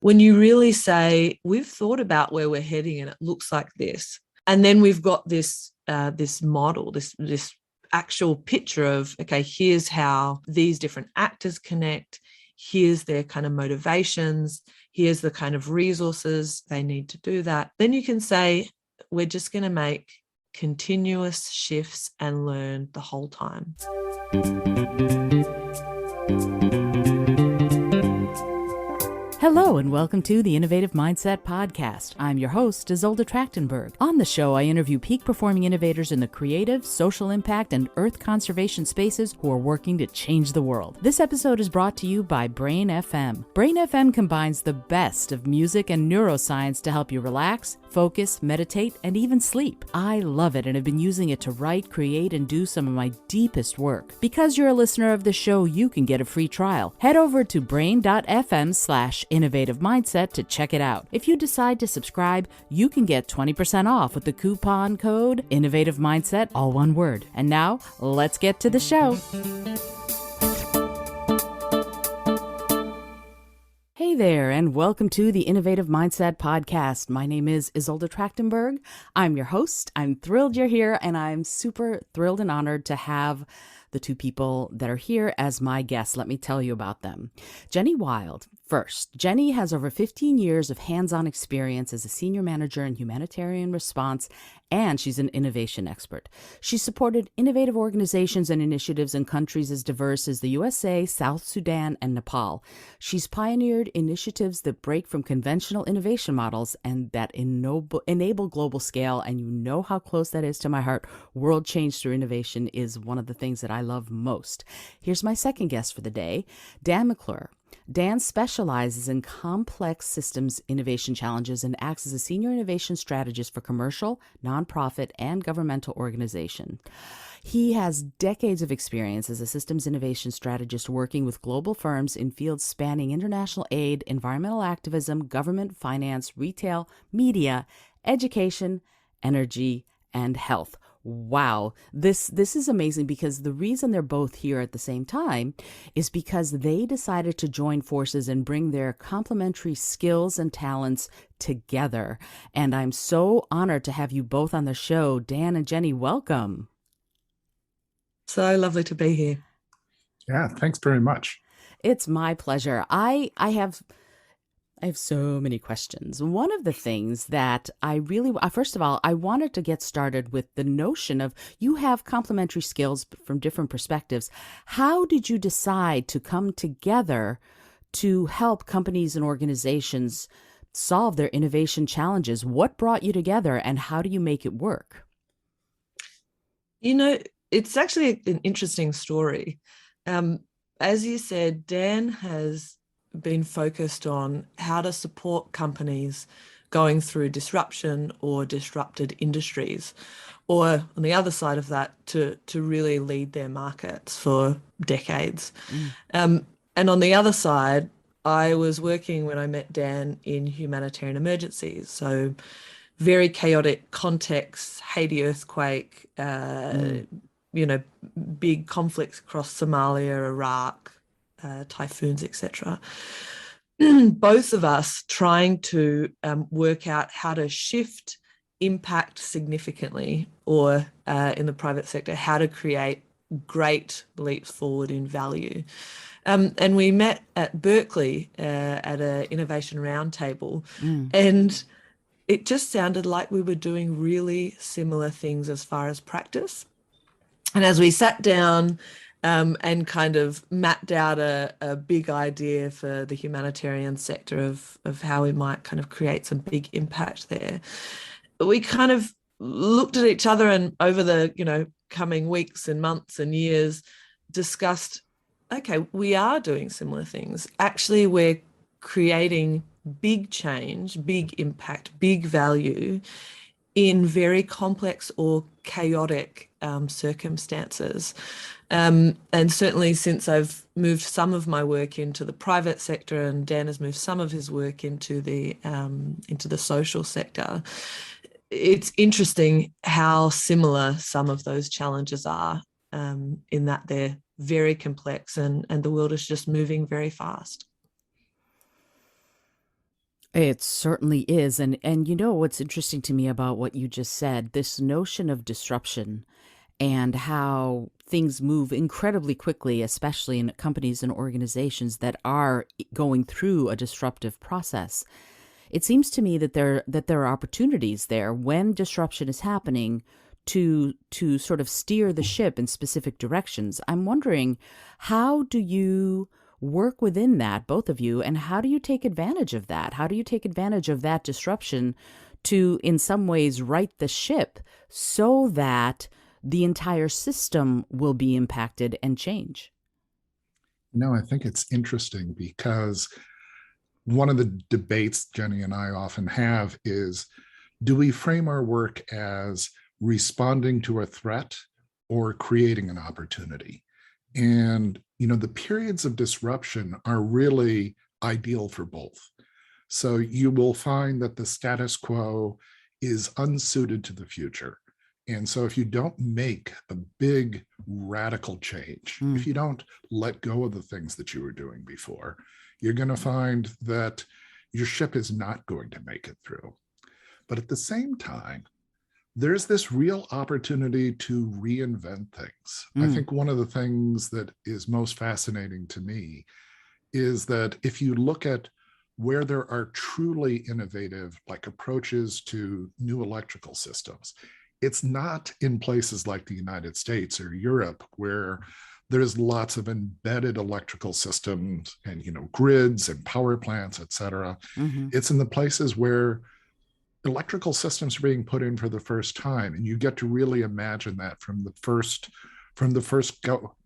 when you really say, we've thought about where we're heading and it looks like this. And then we've got this model, this actual picture of, okay, here's how these different actors connect. Here's their kind of motivations. Here's the kind of resources they need to do that. Then you can say, we're just going to make continuous shifts and learn the whole time. Hello and welcome to the Innovative Mindset Podcast. I'm your host, Isolde Trachtenberg. On the show, I interview peak-performing innovators in the creative, social impact, and earth conservation spaces who are working to change the world. This episode is brought to you by Brain FM. Brain FM combines the best of music and neuroscience to help you relax, focus, meditate, and even sleep. I love it and have been using it to write, create, and do some of my deepest work. Because you're a listener of the show, you can get a free trial. Head over to brain.fm/innovative mindset to check it out. If you decide to subscribe, you can get 20% off with the coupon code Innovative Mindset, all one word. And now, let's get to the show. Hey there, and welcome to the Innovative Mindset Podcast. My name is Isolde Trachtenberg. I'm your host. I'm thrilled you're here, and I'm super thrilled and honored to have the two people that are here as my guests. Let me tell you about them. Jenny Wilde. First, Jenny has over 15 years of hands-on experience as a senior manager in humanitarian response, and she's an innovation expert. She's supported innovative organizations and initiatives in countries as diverse as the USA, South Sudan, and Nepal. She's pioneered initiatives that break from conventional innovation models and that enable global scale, and you know how close that is to my heart. World change through innovation is one of the things that I love most. Here's my second guest for the day, Dan McClure. Dan specializes in complex systems innovation challenges and acts as a senior innovation strategist for commercial, nonprofit, and governmental organizations. He has decades of experience as a systems innovation strategist working with global firms in fields spanning international aid, environmental activism, government, finance, retail, media, education, energy, and health. Wow, this is amazing, because the reason they're both here at the same time is because they decided to join forces and bring their complementary skills and talents together. And I'm so honored to have you both on the show. Dan and Jenny, welcome. So lovely to be here. Yeah, thanks very much. It's my pleasure. I have so many questions. One of the things that first of all, I wanted to get started with the notion of you have complementary skills from different perspectives. How did you decide to come together to help companies and organizations solve their innovation challenges? What brought you together, and how do you make it work? You know, it's actually an interesting story. As you said, Dan has been focused on how to support companies going through disruption or disrupted industries, or on the other side of that, to really lead their markets for decades. And on the other side, I was working when I met Dan in humanitarian emergencies. So very chaotic contexts, Haiti earthquake, big conflicts across Somalia, Iraq, typhoons, etc. Both of us trying to work out how to shift impact significantly, or in the private sector, how to create great leaps forward in value. And we met at Berkeley at an innovation roundtable, and it just sounded like we were doing really similar things as far as practice. And as we sat down and kind of mapped out a big idea for the humanitarian sector of how we might kind of create some big impact there, we kind of looked at each other and over the coming weeks and months and years discussed, okay, we are doing similar things. Actually, we're creating big change, big impact, big value in very complex or chaotic circumstances. And certainly since I've moved some of my work into the private sector and Dan has moved some of his work into the social sector, it's interesting how similar some of those challenges are, in that they're very complex and the world is just moving very fast. It certainly is. And you know what's interesting to me about what you just said, this notion of disruption and how things move incredibly quickly, especially in companies and organizations that are going through a disruptive process. It seems to me that there are opportunities there when disruption is happening to sort of steer the ship in specific directions. I'm wondering, how do you work within that, both of you, and how do you take advantage of that? How do you take advantage of that disruption to, in some ways, right the ship so that the entire system will be impacted and change? No, I think it's interesting because one of the debates Jenny and I often have is, do we frame our work as responding to a threat or creating an opportunity? And, the periods of disruption are really ideal for both. So you will find that the status quo is unsuited to the future. And so if you don't make a big radical change, if you don't let go of the things that you were doing before, you're going to find that your ship is not going to make it through. But at the same time, there's this real opportunity to reinvent things. I think one of the things that is most fascinating to me is that if you look at where there are truly innovative like approaches to new electrical systems, it's not in places like the United States or Europe where there's lots of embedded electrical systems and grids and power plants, et cetera. It's in the places where electrical systems are being put in for the first time, and you get to really imagine that from the first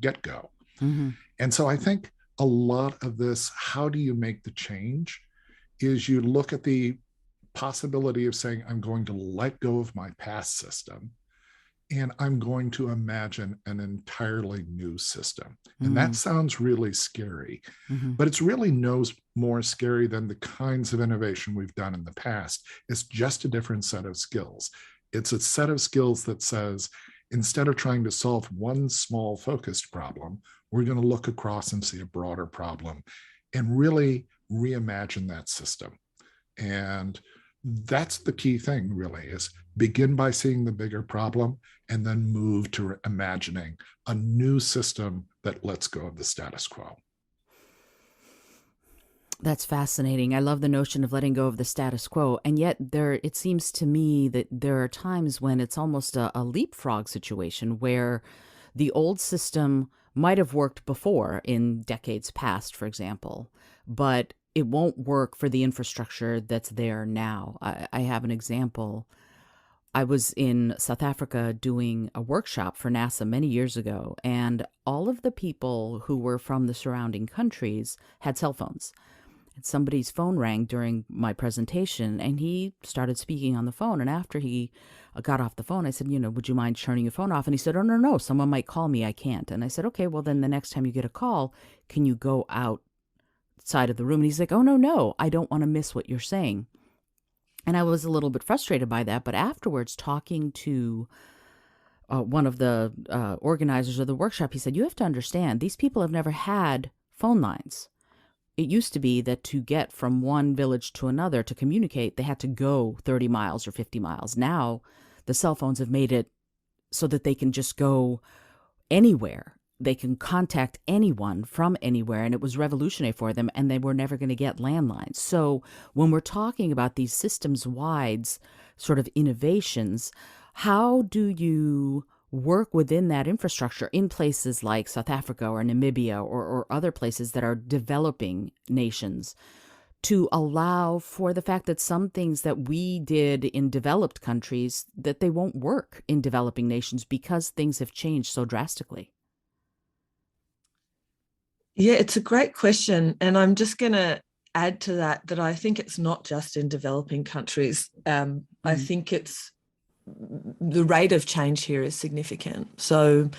get-go. And so I think a lot of this, how do you make the change, is you look at the possibility of saying, I'm going to let go of my past system and I'm going to imagine an entirely new system. And that sounds really scary, but it's really no more scary than the kinds of innovation we've done in the past. It's just a different set of skills. It's a set of skills that says, instead of trying to solve one small focused problem, we're going to look across and see a broader problem and really reimagine that system. And that's the key thing, really, is begin by seeing the bigger problem and then move to imagining a new system that lets go of the status quo. That's fascinating. I love the notion of letting go of the status quo. And yet it seems to me that there are times when it's almost a leapfrog situation where the old system might have worked before in decades past, for example, but it won't work for the infrastructure that's there now. I have an example. I was in South Africa doing a workshop for NASA many years ago, and all of the people who were from the surrounding countries had cell phones. And somebody's phone rang during my presentation, and he started speaking on the phone. And after he got off the phone, I said, would you mind turning your phone off? And he said, oh, no, someone might call me. I can't. And I said, okay, well, then the next time you get a call, can you go outside of the room? And he's like, oh, no, I don't want to miss what you're saying. And I was a little bit frustrated by that. But afterwards, talking to one of the organizers of the workshop, he said, you have to understand, these people have never had phone lines. It used to be that to get from one village to another to communicate, they had to go 30 miles or 50 miles. Now, the cell phones have made it so that they can just go anywhere. They can contact anyone from anywhere, and it was revolutionary for them, and they were never going to get landlines. So when we're talking about these systems-wide sort of innovations, how do you work within that infrastructure in places like South Africa or Namibia or other places that are developing nations to allow for the fact that some things that we did in developed countries, that they won't work in developing nations because things have changed so drastically? Yeah, it's a great question. And I'm just going to add to that I think it's not just in developing countries. I think it's the rate of change here is significant. So,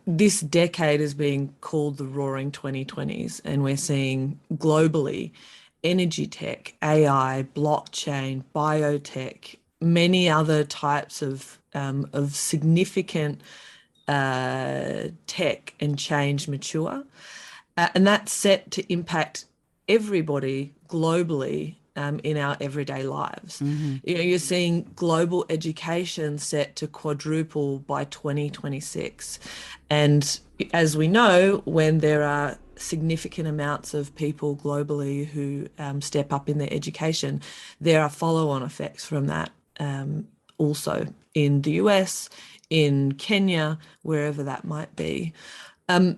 this decade is being called the roaring 2020s, and we're seeing globally energy tech, AI, blockchain, biotech, many other types of significant tech and change mature. And that's set to impact everybody globally in our everyday lives. Mm-hmm. You know, you're seeing global education set to quadruple by 2026. And as we know, when there are significant amounts of people globally who step up in their education, there are follow-on effects from that, also in the US, in Kenya, wherever that might be. And,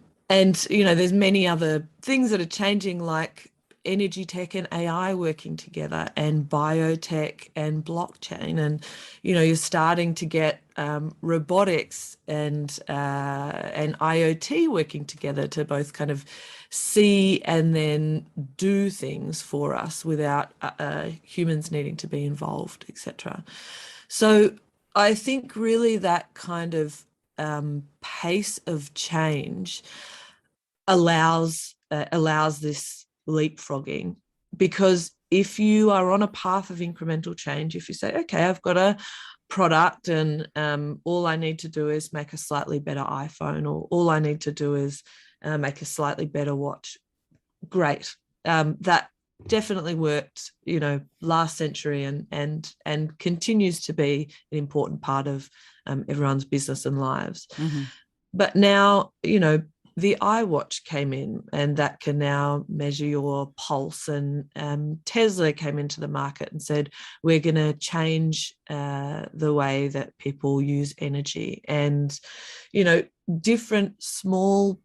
you know, there's many other things that are changing, like energy tech and AI working together, and biotech and blockchain. And, you know, you're starting to get robotics and IoT working together to both kind of see and then do things for us without humans needing to be involved, etc. So I think really that kind of pace of change allows this leapfrogging, because if you are on a path of incremental change, if you say, okay, I've got a product and all I need to do is make a slightly better iPhone, or all I need to do is make a slightly better watch, great. That definitely worked, you know, last century, and continues to be an important part of everyone's business and lives. Mm-hmm. But now, you know, the iWatch came in, and that can now measure your pulse. And Tesla came into the market and said, we're going to change the way that people use energy. And, you know, different small,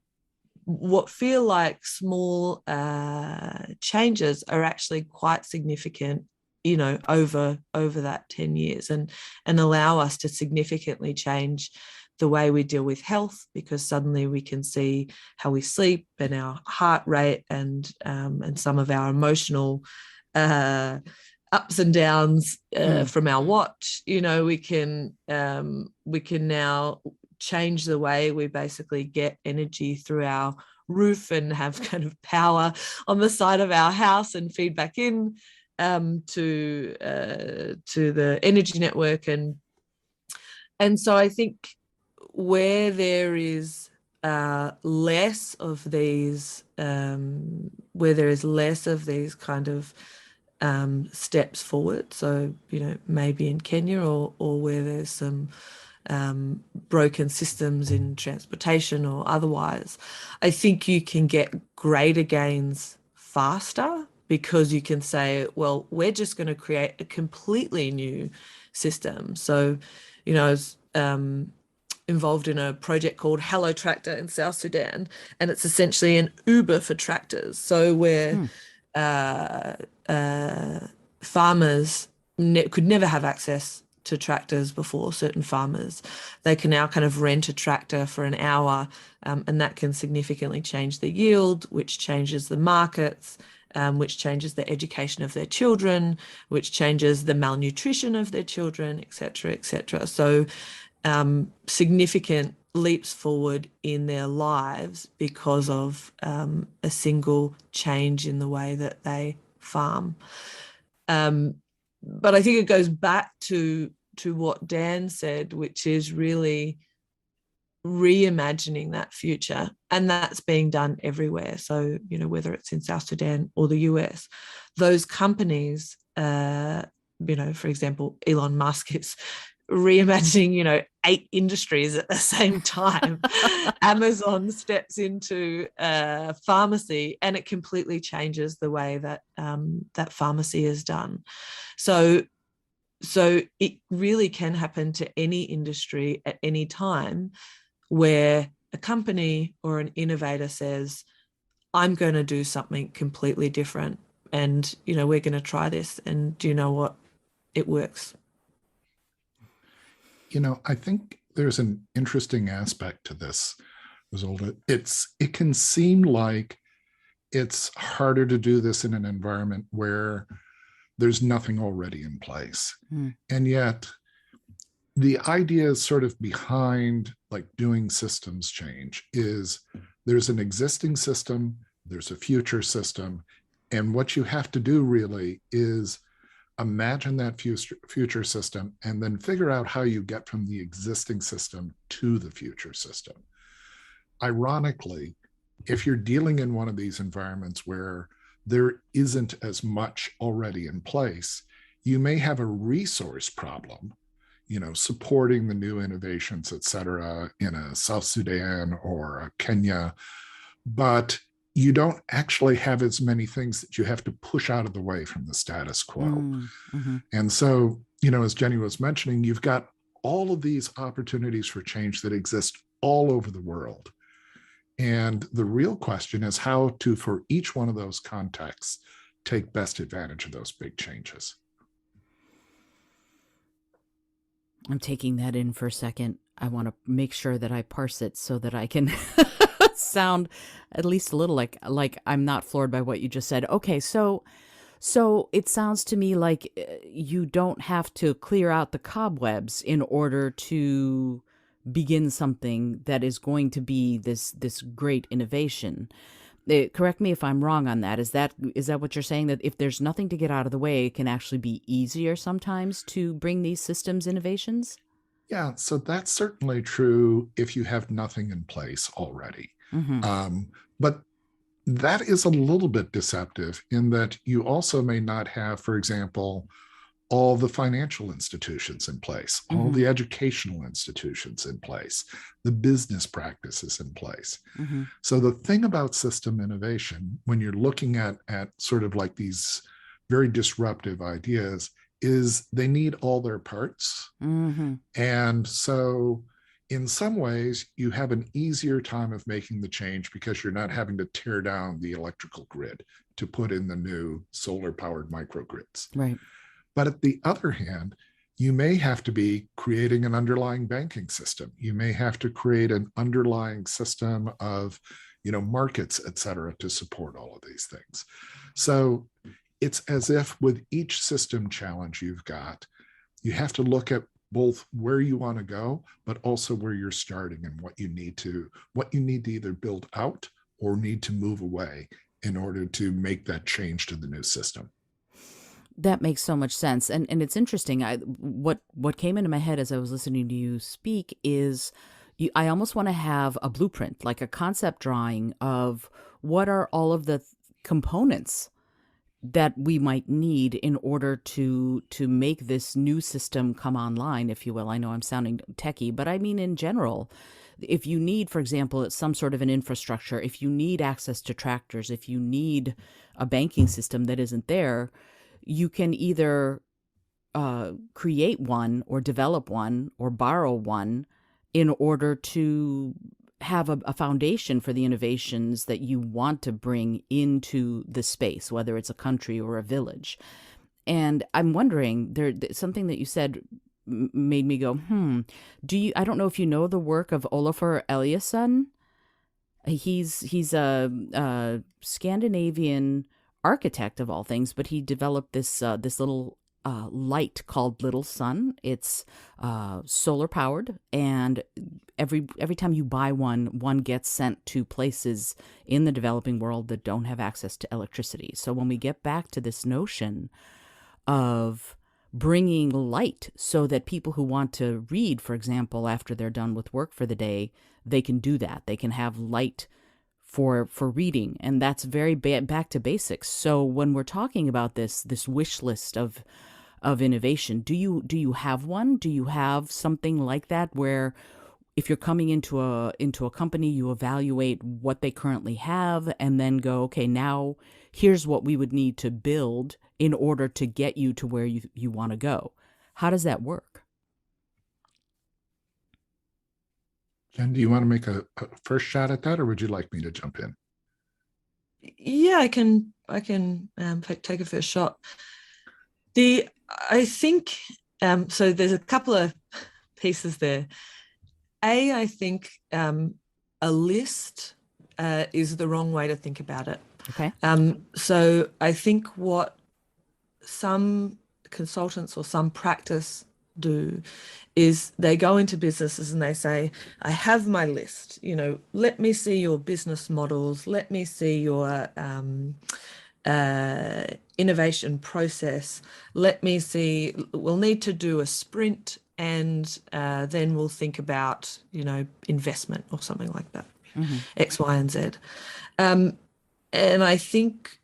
what feel like small changes are actually quite significant, you know, over that 10 years, and allow us to significantly change the way we deal with health, because suddenly we can see how we sleep and our heart rate and some of our emotional ups and downs from our watch. You know, we can now change the way we basically get energy through our roof and have kind of power on the side of our house and feed back in to the energy network. And so I think where there is less of these kind of steps forward, so, you know, maybe in Kenya, or where there's some broken systems in transportation or otherwise, I think you can get greater gains faster, because you can say, well, we're just going to create a completely new system. So, you know, I was involved in a project called Hello Tractor in South Sudan, and it's essentially an Uber for tractors. So where farmers could never have access to tractors before, certain farmers, they can now kind of rent a tractor for an hour, and that can significantly change the yield, which changes the markets, which changes the education of their children, which changes the malnutrition of their children, et cetera, et cetera. So significant leaps forward in their lives because of a single change in the way that they farm. But I think it goes back to what Dan said, which is really reimagining that future, and that's being done everywhere. So, you know, whether it's in South Sudan or the US, those companies, you know, for example, Elon Musk is reimagining, you know, 8 industries at the same time. Amazon steps into pharmacy, and it completely changes the way that that pharmacy is done. So it really can happen to any industry at any time, where a company or an innovator says, I'm going to do something completely different, and, you know, we're going to try this, and do you know what? It works. You know, I think there's an interesting aspect to this, Isolde. It can seem like it's harder to do this in an environment where there's nothing already in place. And yet the idea is sort of behind like doing systems change is there's an existing system, there's a future system, and what you have to do really is imagine that future system and then figure out how you get from the existing system to the future system. Ironically, if you're dealing in one of these environments where there isn't as much already in place. You may have a resource problem, supporting the new innovations, et cetera, in a South Sudan or a Kenya, but you don't actually have as many things that you have to push out of the way from the status quo. Mm-hmm. And so, as Jenny was mentioning, you've got all of these opportunities for change that exist all over the world. And the real question is how to, for each one of those contexts, take best advantage of those big changes. I'm taking that in for a second. I want to make sure that I parse it so that I can sound at least a little like I'm not floored by what you just said. Okay, so it sounds to me like you don't have to clear out the cobwebs in order to begin something that is going to be this great innovation. Correct me if I'm wrong on that. Is that what you're saying, that if there's nothing to get out of the way, it can actually be easier sometimes to bring these systems innovations? Yeah, so that's certainly true if you have nothing in place already. Mm-hmm. But that is a little bit deceptive in that you also may not have, for example, all the financial institutions in place, all Mm-hmm. the educational institutions in place, the business practices in place. Mm-hmm. So the thing about system innovation, when you're looking at sort of like these very disruptive ideas, is they need all their parts. Mm-hmm. And so in some ways, you have an easier time of making the change because you're not having to tear down the electrical grid to put in the new solar-powered microgrids. Right. But at the other hand, you may have to be creating an underlying banking system. You may have to create an underlying system of, markets, et cetera, to support all of these things. So it's as if with each system challenge you've got, you have to look at both where you want to go, but also where you're starting and what you need to either build out or need to move away in order to make that change to the new system. That makes so much sense. And it's interesting. What came into my head as I was listening to you speak is I almost want to have a blueprint, like a concept drawing of what are all of the components that we might need in order to make this new system come online, if you will. I know I'm sounding techie, but I mean in general, if you need, for example, some sort of an infrastructure, if you need access to tractors, if you need a banking system that isn't there, you can either create one or develop one or borrow one in order to have a foundation for the innovations that you want to bring into the space, whether it's a country or a village. And I'm wondering, something that you said made me go, I don't know if you know the work of Olafur Eliasson. He's a Scandinavian architect of all things, but he developed this little light called Little Sun. It's solar powered, and every time you buy one gets sent to places in the developing world that don't have access to electricity. So when we get back to this notion of bringing light so that people who want to read, for example, after they're done with work for the day, they can do that. They can have light for reading, and that's very back to basics. So when we're talking about this wish list of innovation, do you have one? Do you have something like that where if you're coming into a company, you evaluate what they currently have and then go, okay, now here's what we would need to build in order to get you to where you want to go? How does that work? Jen, do you want to make a first shot at that, or would you like me to jump in? Yeah, I can take a first shot. I think so there's a couple of pieces there. I think a list is the wrong way to think about it. Okay. So I think what some consultants or some practice do is they go into businesses and they say, I have my list, let me see your business models, let me see your innovation process, let me see, we'll need to do a sprint, and then we'll think about, investment or something like that, X, Y, and Z. And I think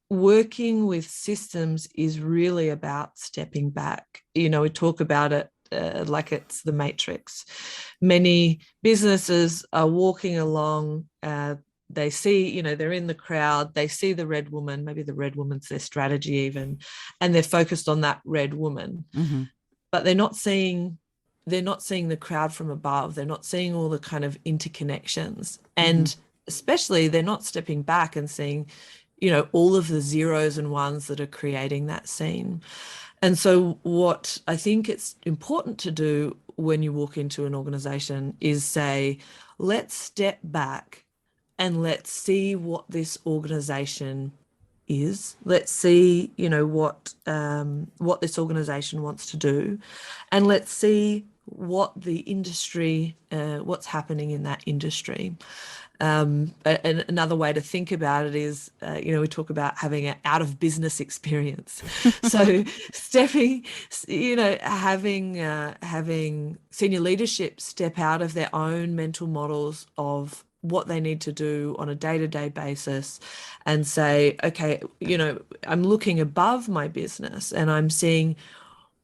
working with systems is really about stepping back. We talk about it like it's the matrix. Many businesses are walking along, they see, they're in the crowd, they see the red woman, maybe the red woman's their strategy even, and they're focused on that red woman. Mm-hmm. But they're not seeing the crowd from above. They're not seeing all the kind of interconnections. And especially they're not stepping back and seeing, all of the zeros and ones that are creating that scene. And so what I think it's important to do when you walk into an organization is say, let's step back and let's see what this organization is. Let's see, what this organization wants to do, and let's see what the industry, what's happening in that industry. And another way to think about it is, we talk about having an out of business experience. So having senior leadership step out of their own mental models of what they need to do on a day-to-day basis and say, okay, I'm looking above my business and I'm seeing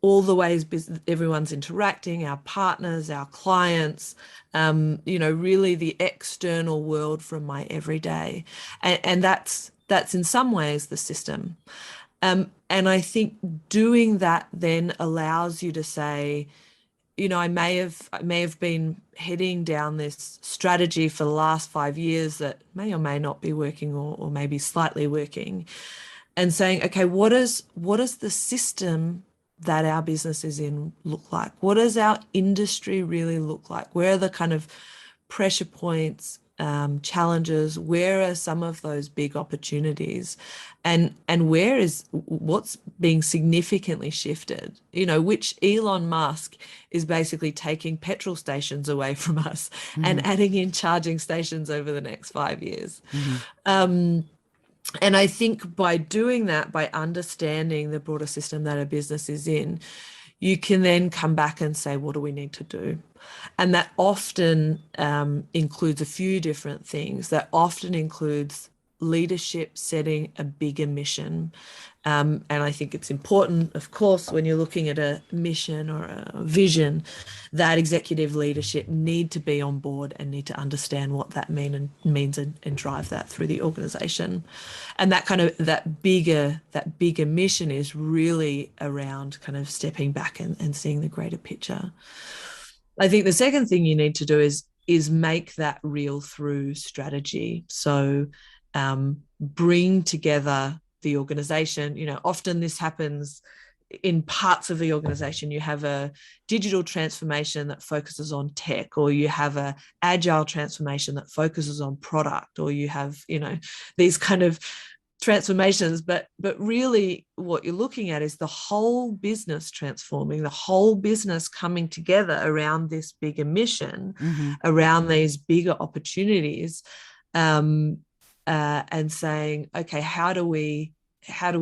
all the ways everyone's interacting, our partners, our clients, really the external world from my everyday. And that's in some ways the system. And I think doing that then allows you to say, I may have been heading down this strategy for the last 5 years that may or may not be working or maybe slightly working, and saying, okay, what does the system that our business is in look like? What does our industry really look like? Where are the kind of pressure points, challenges? Where are some of those big opportunities? And what's being significantly shifted? Which Elon Musk is basically taking petrol stations away from us and adding in charging stations over the next 5 years. And I think by doing that, by understanding the broader system that a business is in, you can then come back and say, what do we need to do? And that often includes a few different things. That often includes leadership setting a bigger mission. And I think it's important, of course, when you're looking at a mission or a vision, that executive leadership need to be on board and need to understand what that means and drive that through the organization. And that bigger mission is really around kind of stepping back and seeing the greater picture. I think the second thing you need to do is make that real through strategy. So bring together the organization. Often this happens in parts of the organization. You have a digital transformation that focuses on tech, or you have a agile transformation that focuses on product, or you have, these kind of transformations, but really what you're looking at is the whole business transforming, the whole business coming together around this bigger mission, around these bigger opportunities, and saying, okay, how do we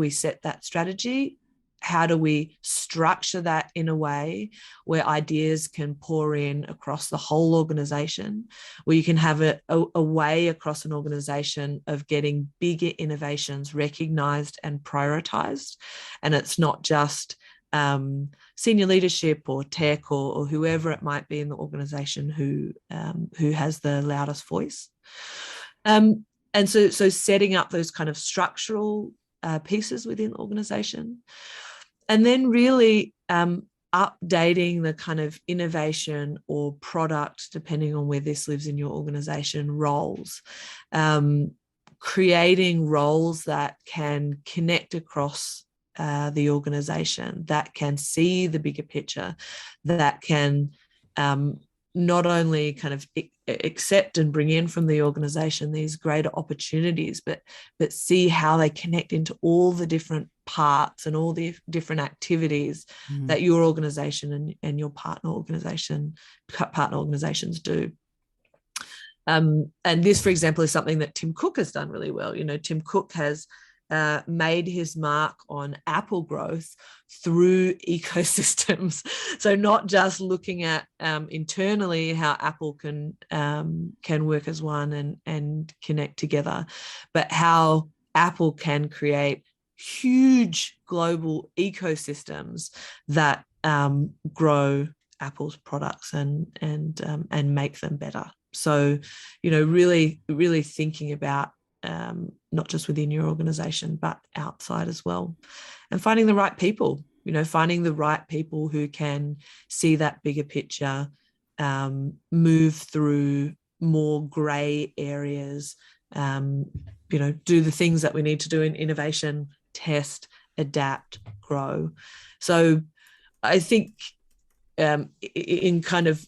set that strategy? How do we structure that in a way where ideas can pour in across the whole organization, where you can have a way across an organization of getting bigger innovations recognized and prioritized? And it's not just senior leadership or tech or whoever it might be in the organization who has the loudest voice. And so setting up those kind of structural pieces within the organization. And then really updating the kind of innovation or product, depending on where this lives in your organization, roles. Creating roles that can connect across the organization, that can see the bigger picture, that can not only kind of accept and bring in from the organization these greater opportunities, but see how they connect into all the different parts and all the different activities that your organization and your partner organizations do. And this, for example, is something that Tim Cook has done really well. Tim Cook has made his mark on Apple growth through ecosystems. So not just looking at internally how Apple can work as one and connect together, but how Apple can create huge global ecosystems that grow Apple's products and make them better. So, really thinking about not just within your organization, but outside as well, and finding the right people. Finding the right people who can see that bigger picture, move through more gray areas, do the things that we need to do in innovation, test, adapt, grow. So I think in kind of,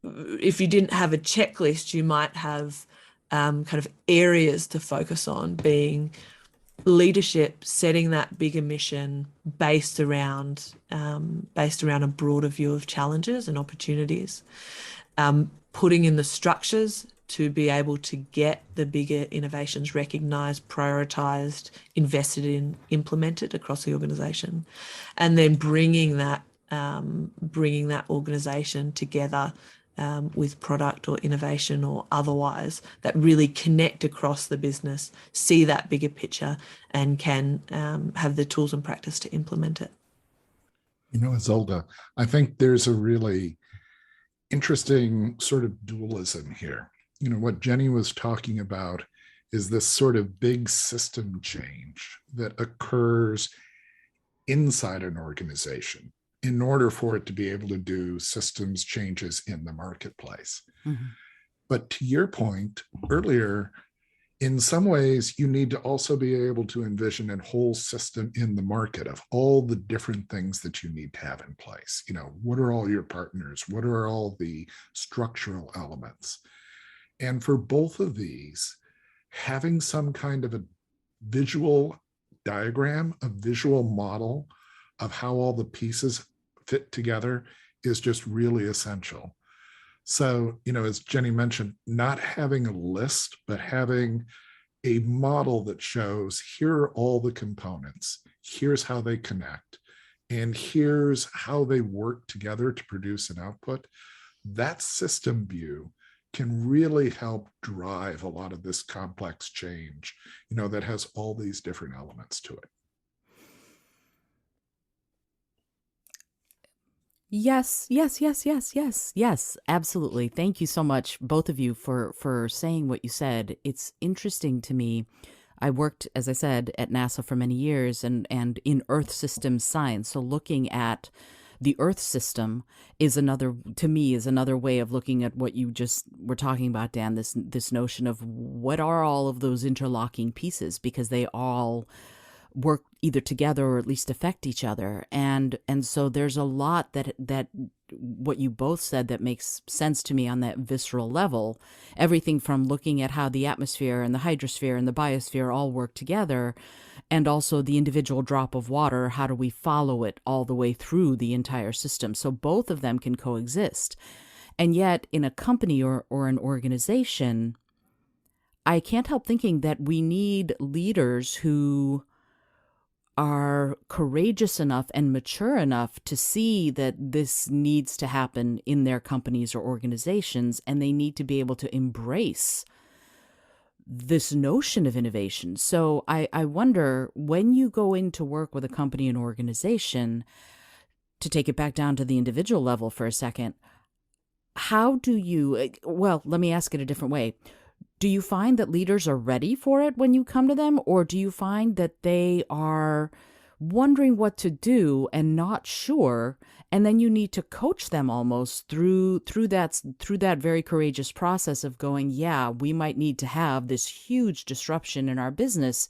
if you didn't have a checklist, you might have kind of areas to focus on, being leadership, setting that bigger mission based around a broader view of challenges and opportunities, putting in the structures to be able to get the bigger innovations recognized, prioritized, invested in, implemented across the organization, and then bringing that organization together with product or innovation or otherwise that really connect across the business, see that bigger picture, and can have the tools and practice to implement it. Isolde, I think there's a really interesting sort of dualism here. What Jenny was talking about is this sort of big system change that occurs inside an organization in order for it to be able to do systems changes in the marketplace. Mm-hmm. But to your point earlier, in some ways, you need to also be able to envision a whole system in the market of all the different things that you need to have in place. What are all your partners? What are all the structural elements? And for both of these, having some kind of a visual diagram, a visual model of how all the pieces fit together is just really essential. So, as Jenny mentioned, not having a list, but having a model that shows here are all the components, here's how they connect, and here's how they work together to produce an output. That system view can really help drive a lot of this complex change, that has all these different elements to it. Yes, absolutely. Thank you so much, both of you, for saying what you said. It's interesting to me. I worked, as I said, at NASA for many years and in Earth systems science. So looking at the Earth system is another way of looking at what you just were talking about, Dan, this notion of what are all of those interlocking pieces, because they all work either together or at least affect each other. And so there's a lot that what you both said that makes sense to me on that visceral level. Everything from looking at how the atmosphere and the hydrosphere and the biosphere all work together, and also the individual drop of water, how do we follow it all the way through the entire system? So both of them can coexist. And yet in a company or an organization, I can't help thinking that we need leaders who are courageous enough and mature enough to see that this needs to happen in their companies or organizations, and they need to be able to embrace this notion of innovation. So I wonder, when you go in to work with a company and organization, to take it back down to the individual level for a second, how do you, well, let me ask it a different way. Do you find that leaders are ready for it when you come to them, or do you find that they are wondering what to do and not sure, and then you need to coach them almost through that very courageous process of going, yeah, we might need to have this huge disruption in our business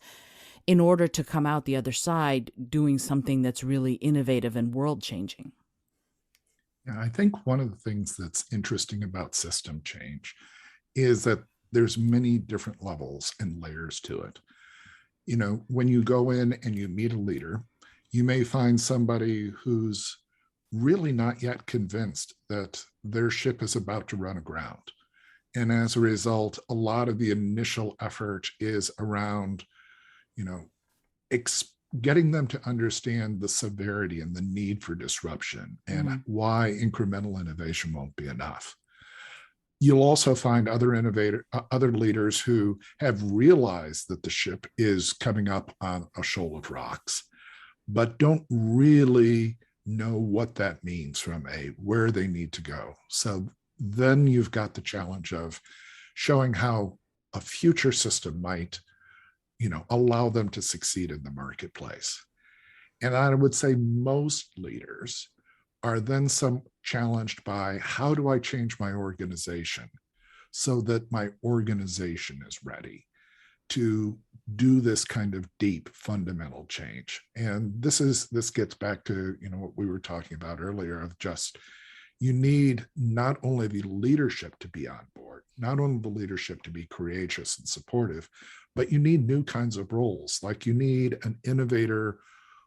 in order to come out the other side doing something that's really innovative and world-changing? Yeah, I think one of the things that's interesting about system change is that there's many different levels and layers to it. When you go in and you meet a leader, you may find somebody who's really not yet convinced that their ship is about to run aground. And as a result, a lot of the initial effort is around, getting them to understand the severity and the need for disruption and why incremental innovation won't be enough. You'll also find other leaders who have realized that the ship is coming up on a shoal of rocks, but don't really know what that means from where they need to go. So then you've got the challenge of showing how a future system might, allow them to succeed in the marketplace. And I would say most leaders are then some challenged by, how do I change my organization so that my organization is ready to do this kind of deep fundamental change? And this gets back to what we were talking about earlier, of just, you need not only the leadership to be on board, not only the leadership to be courageous and supportive, but you need new kinds of roles. Like, you need an innovator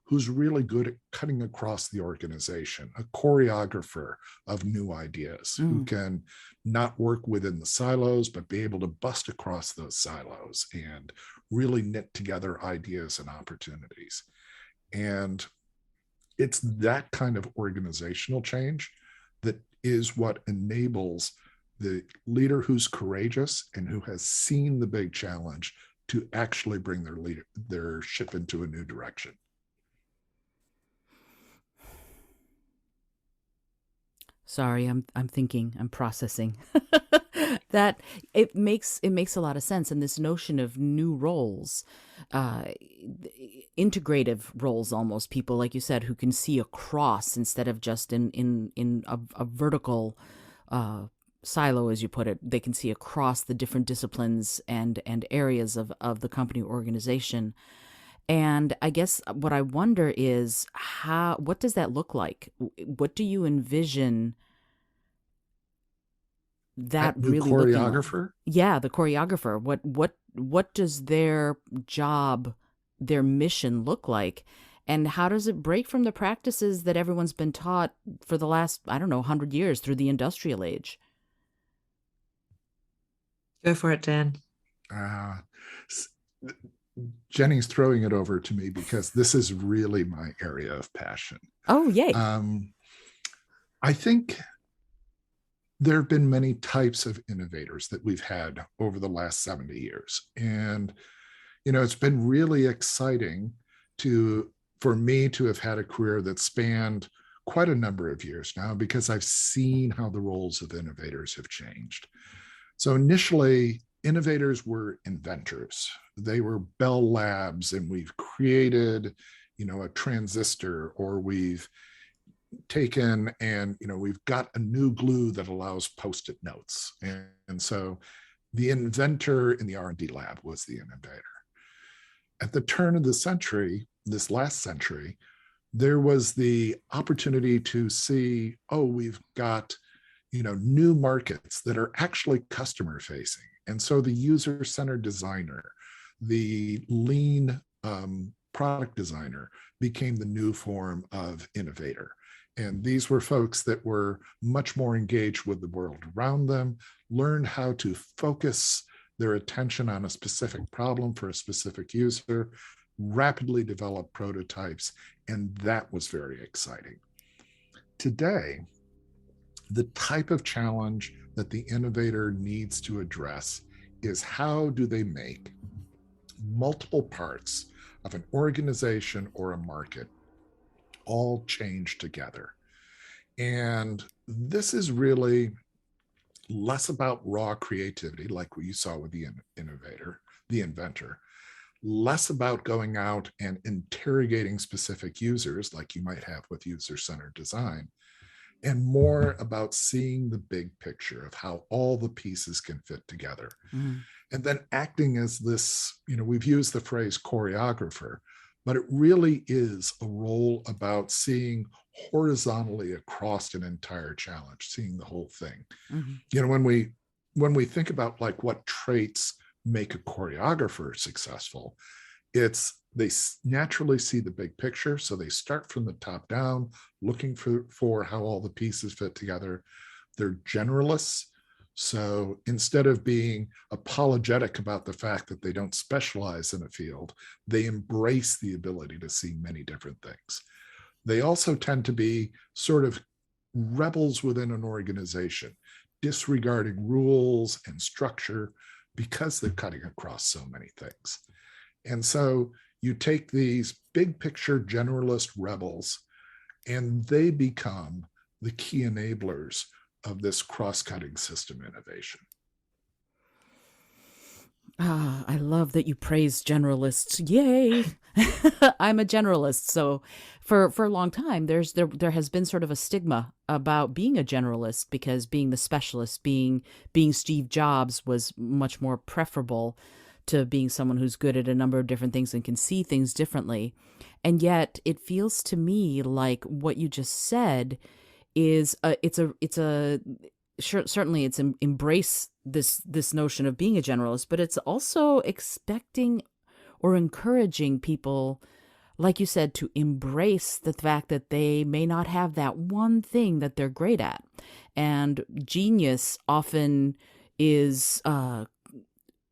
who's really good at cutting across the organization, a choreographer of new ideas, who can not work within the silos, but be able to bust across those silos and really knit together ideas and opportunities. And it's that kind of organizational change that is what enables the leader who's courageous and who has seen the big challenge to actually bring their ship into a new direction. Sorry, I'm thinking, I'm processing. That it makes a lot of sense. And this notion of new roles, integrative roles, almost, people, like you said, who can see across instead of just in a vertical silo, as you put it. They can see across the different disciplines and areas of the company organization. And I guess what I wonder is, what does that look like? What do you envision that really choreographer? Yeah, the choreographer. What does their job, their mission look like? And how does it break from the practices that everyone's been taught for the last, 100 years through the industrial age? Go for it, Dan. Jenny's throwing it over to me because this is really my area of passion. Oh, yay. I think there have been many types of innovators that we've had over the last 70 years. And, it's been really exciting for me to have had a career that spanned quite a number of years now, because I've seen how the roles of innovators have changed. So initially, innovators were inventors. They were Bell Labs, and we've created, a transistor, or we've taken and, we've got a new glue that allows Post-it notes. And so the inventor in the R&D lab was the innovator. At the turn of the century, this last century, there was the opportunity to see, we've got, new markets that are actually customer facing. And so the user-centered designer, the lean product designer, became the new form of innovator. And these were folks that were much more engaged with the world around them, learned how to focus their attention on a specific problem for a specific user, rapidly develop prototypes, and that was very exciting. Today, the type of challenge that the innovator needs to address is, how do they make multiple parts of an organization or a market all change together? And this is really less about raw creativity, like what you saw with the inventor, less about going out and interrogating specific users like you might have with user-centered design, and more about seeing the big picture of how all the pieces can fit together. And then acting as this, we've used the phrase choreographer, but it really is a role about seeing horizontally across an entire challenge, seeing the whole thing. When we think about like what traits make a choreographer successful, it's they naturally see the big picture. So they start from the top down, looking for how all the pieces fit together. They're generalists. So instead of being apologetic about the fact that they don't specialize in a field, they embrace the ability to see many different things. They also tend to be sort of rebels within an organization, disregarding rules and structure because they're cutting across so many things. And so you take these big picture generalist rebels, and they become the key enablers of this cross-cutting system innovation. I love that you praise generalists. Yay! I'm a generalist. So for a long time, there has been sort of a stigma about being a generalist, because being the specialist, being Steve Jobs, was much more preferable to being someone who's good at a number of different things and can see things differently. And yet it feels to me like what you just said is certainly it's embrace this notion of being a generalist, but it's also expecting or encouraging people, like you said, to embrace the fact that they may not have that one thing that they're great at. And genius often is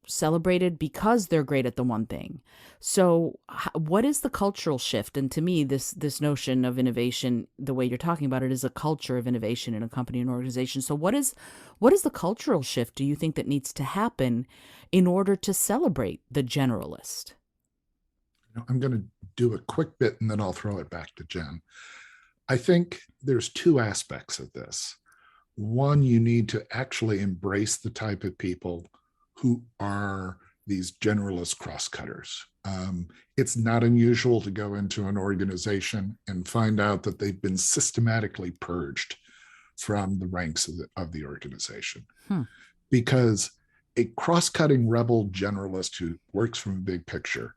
celebrated because they're great at the one thing. So what is the cultural shift? And to me, this notion of innovation, the way you're talking about it, is a culture of innovation in a company and organization. So what is the cultural shift, do you think, that needs to happen in order to celebrate the generalist? I'm going to do a quick bit and then I'll throw it back to Jen. I think there's two aspects of this. One, you need to actually embrace the type of people who are these generalist cross-cutters. It's not unusual to go into an organization and find out that they've been systematically purged from the ranks of the organization. Because a cross-cutting rebel generalist who works from a big picture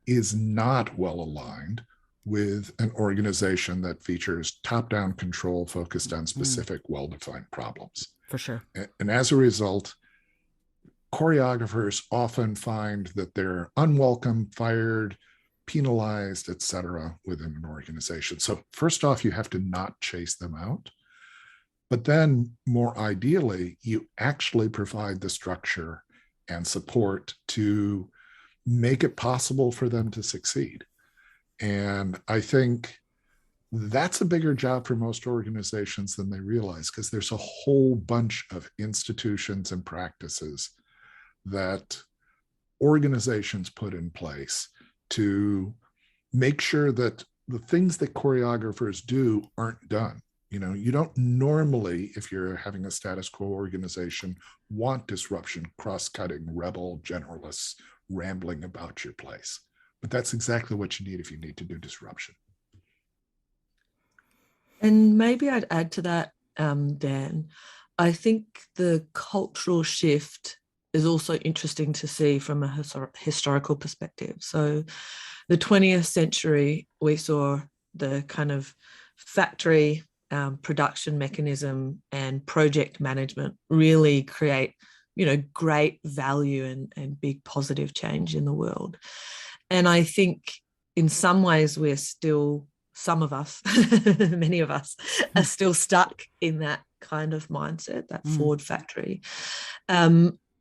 is not well aligned with an organization that features top-down control focused on specific, well-defined problems. For sure. And as a result, choreographers often find that they're unwelcome, fired, penalized, etc., within an organization. So first off, you have to not chase them out. But then, more ideally, you actually provide the structure and support to make it possible for them to succeed. And I think that's a bigger job for most organizations than they realize, because there's a whole bunch of institutions and practices that organizations put in place to make sure that the things that choreographers do aren't done. You don't normally, if you're having a status quo organization, want disruption, cross-cutting, rebel generalists rambling about your place. But that's exactly what you need if you need to do disruption. And maybe I'd add to that, Dan. I think the cultural shift is also interesting to see from a historical perspective. So the 20th century, we saw the kind of factory production mechanism and project management really create, great value and big positive change in the world. And I think in some ways we're still, some of us, many of us, are still stuck in that kind of mindset, that Ford factory,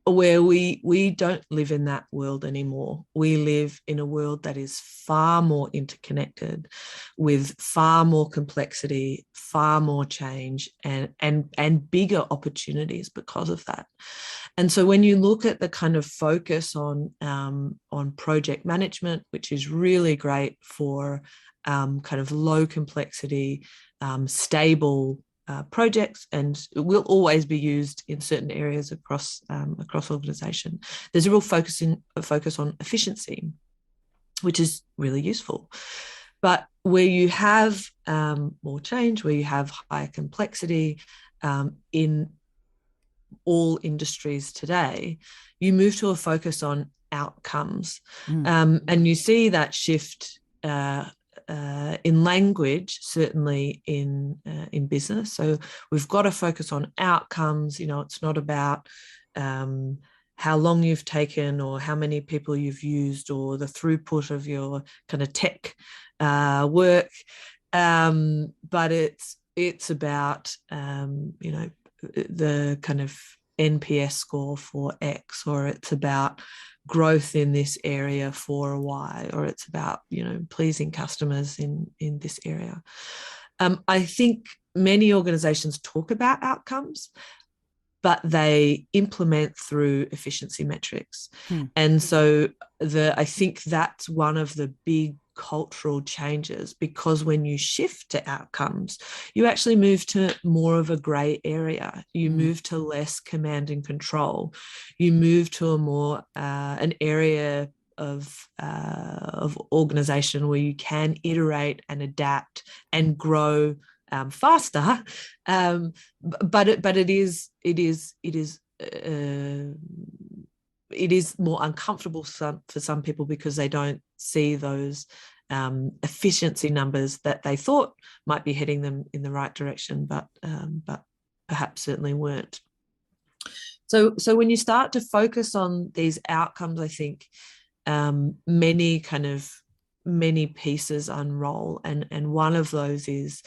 where we don't live in that world anymore. We live in a world that is far more interconnected, with far more complexity, far more change, and bigger opportunities because of that. And so when you look at the kind of focus on project management, which is really great for kind of low complexity, stable projects, and will always be used in certain areas across organization. There's a real focus on efficiency, which is really useful. But where you have more change, where you have higher complexity in all industries today, you move to a focus on outcomes, and you see that shift in language, certainly in business. So we've got to focus on outcomes. It's not about how long you've taken or how many people you've used or the throughput of your kind of tech work, but it's about the kind of NPS score for X, or it's about growth in this area for a Y, or it's about pleasing customers in this area. I think many organizations talk about outcomes, but they implement through efficiency metrics. Hmm. And so I think that's one of the big cultural changes, because when you shift to outcomes, you actually move to more of a gray area. You move to less command and control. You move to a more an area of organization where you can iterate and adapt and grow faster, but it is more uncomfortable for some people, because they don't see those efficiency numbers that they thought might be heading them in the right direction, but perhaps certainly weren't. So when you start to focus on these outcomes, I think many pieces unroll, and one of those is,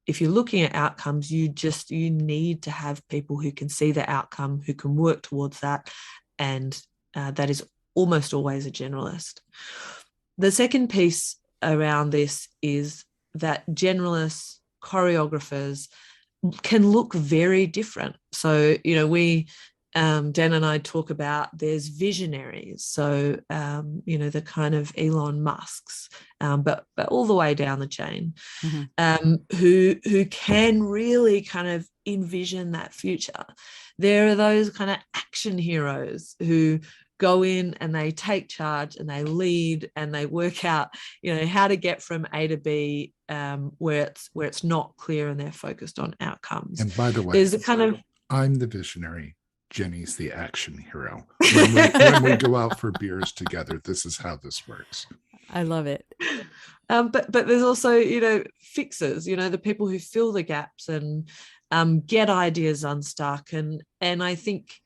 if you're looking at outcomes, you need to have people who can see the outcome, who can work towards that, and that is almost always a generalist. The second piece around this is that generalists, choreographers can look very different. So, we, Dan and I talk about, there's visionaries. So, the kind of Elon Musks, but all the way down the chain, who can really kind of envision that future. There are those kind of action heroes who go in and they take charge and they lead and they work out, how to get from A to B, where it's not clear, and they're focused on outcomes. And by the way, there's a kind of, I'm the visionary. Jenny's the action hero. When we go out for beers together, this is how this works. I love it. But there's also, fixers, the people who fill the gaps and get ideas unstuck. And I think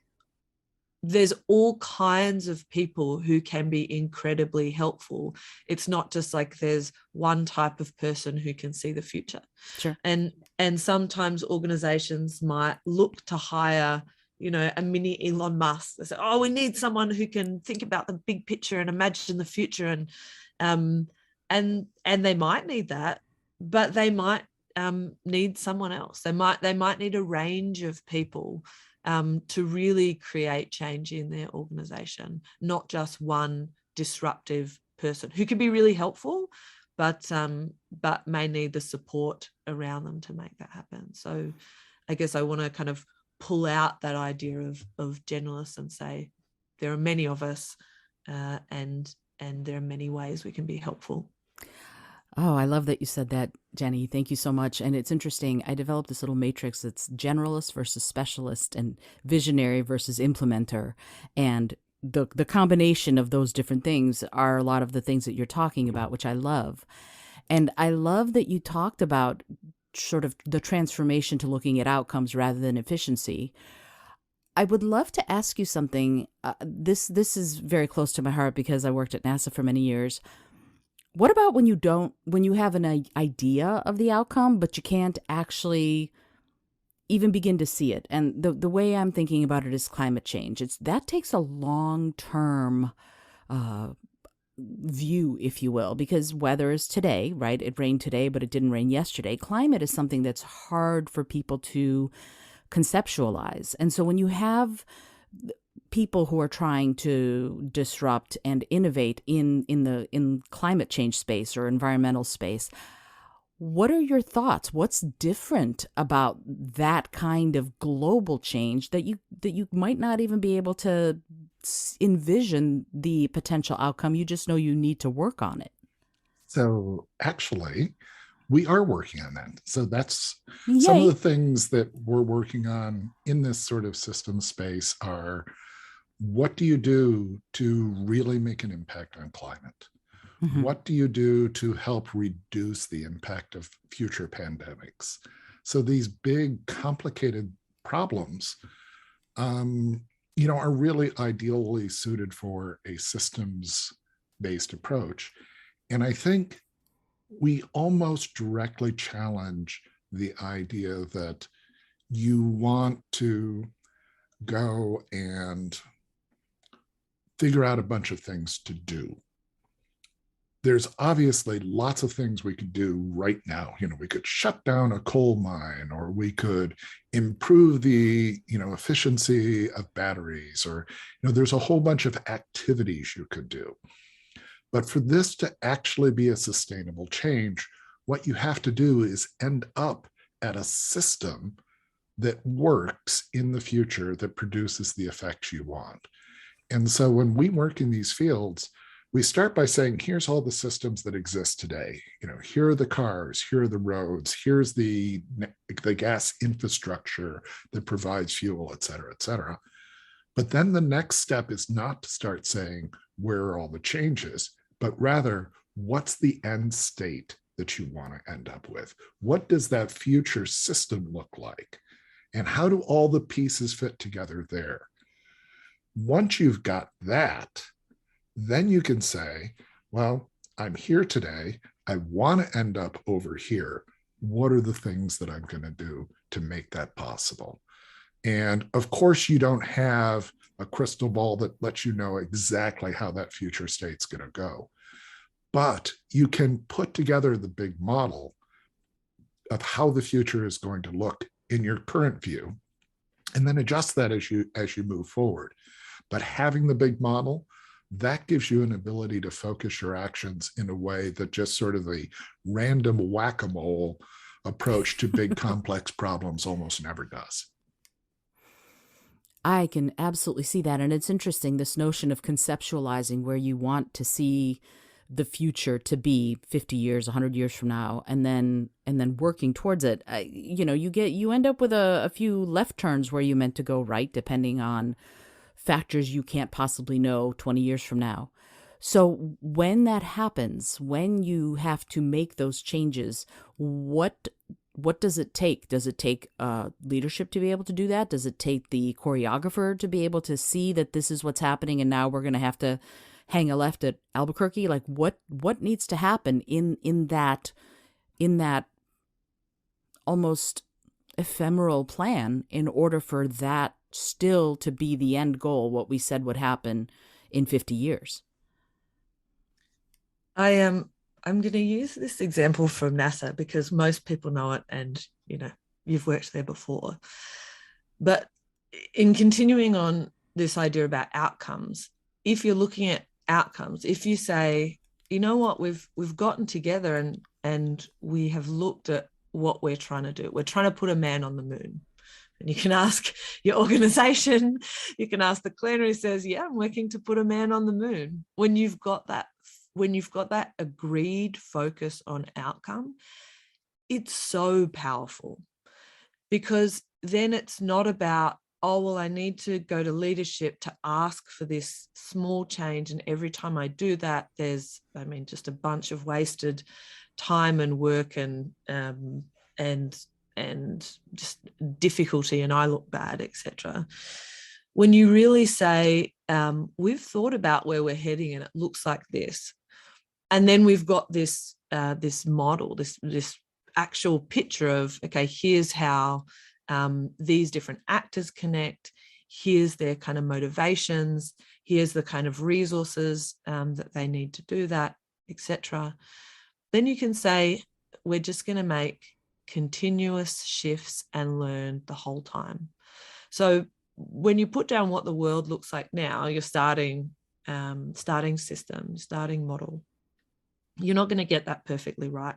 there's all kinds of people who can be incredibly helpful. It's not just like there's one type of person who can see the future. Sure. And sometimes organizations might look to hire, a mini Elon Musk. They say, oh, we need someone who can think about the big picture and imagine the future. And they might need that, but they might need someone else. They might need a range of people to really create change in their organization, not just one disruptive person who can be really helpful, but may need the support around them to make that happen. So I guess I want to kind of pull out that idea of generalists and say there are many of us, and there are many ways we can be helpful. Oh, I love that you said that, Jenny. Thank you so much. And it's interesting. I developed this little matrix that's generalist versus specialist and visionary versus implementer. And the combination of those different things are a lot of the things that you're talking about, which I love. And I love that you talked about sort of the transformation to looking at outcomes rather than efficiency. I would love to ask you something. This is very close to my heart because I worked at NASA for many years. What about when you have an idea of the outcome, but you can't actually even begin to see it? And the way I'm thinking about it is climate change. That takes a long-term view, if you will, because weather is today, right? It rained today, but it didn't rain yesterday. Climate is something that's hard for people to conceptualize. And so when you have people who are trying to disrupt and innovate in climate change space or environmental space, what are your thoughts? What's different about that kind of global change that you might not even be able to envision the potential outcome? You just know you need to work on it. So actually, we are working on that. So that's Yay. Some of the things that we're working on in this sort of system space are, what do you do to really make an impact on climate? Mm-hmm. What do you do to help reduce the impact of future pandemics? So these big, complicated problems, are really ideally suited for a systems-based approach. And I think we almost directly challenge the idea that you want to go and figure out a bunch of things to do. there's obviously lots of things we could do right now. We could shut down a coal mine, or we could improve the, efficiency of batteries, or, there's a whole bunch of activities you could do. But for this to actually be a sustainable change, what you have to do is end up at a system that works in the future, that produces the effects you want. And so when we work in these fields, we start by saying, here's all the systems that exist today. Here are the cars, here are the roads, here's the gas infrastructure that provides fuel, et cetera, et cetera. But then the next step is not to start saying, where are all the changes, but rather, what's the end state that you want to end up with? What does that future system look like? And how do all the pieces fit together there? Once you've got that, then you can say, well, I'm here today. I want to end up over here. What are the things that I'm going to do to make that possible? And of course, you don't have a crystal ball that lets you know exactly how that future state's going to go. But you can put together the big model of how the future is going to look in your current view, and then adjust that as you move forward. But having the big model, that gives you an ability to focus your actions in a way that just sort of the random whack-a-mole approach to big complex problems almost never does. I can absolutely see that. And it's interesting, this notion of conceptualizing where you want to see the future to be 50 years, 100 years from now, and then working towards it. You end up with a few left turns where you meant to go right, depending on factors you can't possibly know 20 years from now. So when that happens, when you have to make those changes, what does it take? Does it take leadership to be able to do that? Does it take the choreographer to be able to see that this is what's happening and now we're going to have to hang a left at Albuquerque? Like what needs to happen in that almost ephemeral plan in order for that still to be the end goal, what we said would happen in 50 years? I'm going to use this example from NASA because most people know it, and you've worked there before. But in continuing on this idea about outcomes, if you're looking at outcomes, if you say, you know what, we've gotten together and we have looked at what we're trying to do. We're trying to put a man on the moon. And you can ask your organization, you can ask the cleaner who says, yeah, I'm working to put a man on the moon. When you've got that agreed focus on outcome, it's so powerful, because then it's not about, oh, well, I need to go to leadership to ask for this small change. And every time I do that, there's, just a bunch of wasted time and work and just difficulty, and I look bad, etc. When you really say, we've thought about where we're heading and it looks like this, and then we've got this model, this actual picture of, okay, here's how these different actors connect, here's their kind of motivations, here's the kind of resources that they need to do that, etc. Then you can say, we're just going to make continuous shifts and learn the whole time. So when you put down what the world looks like now, you're starting system, starting model. You're not going to get that perfectly right.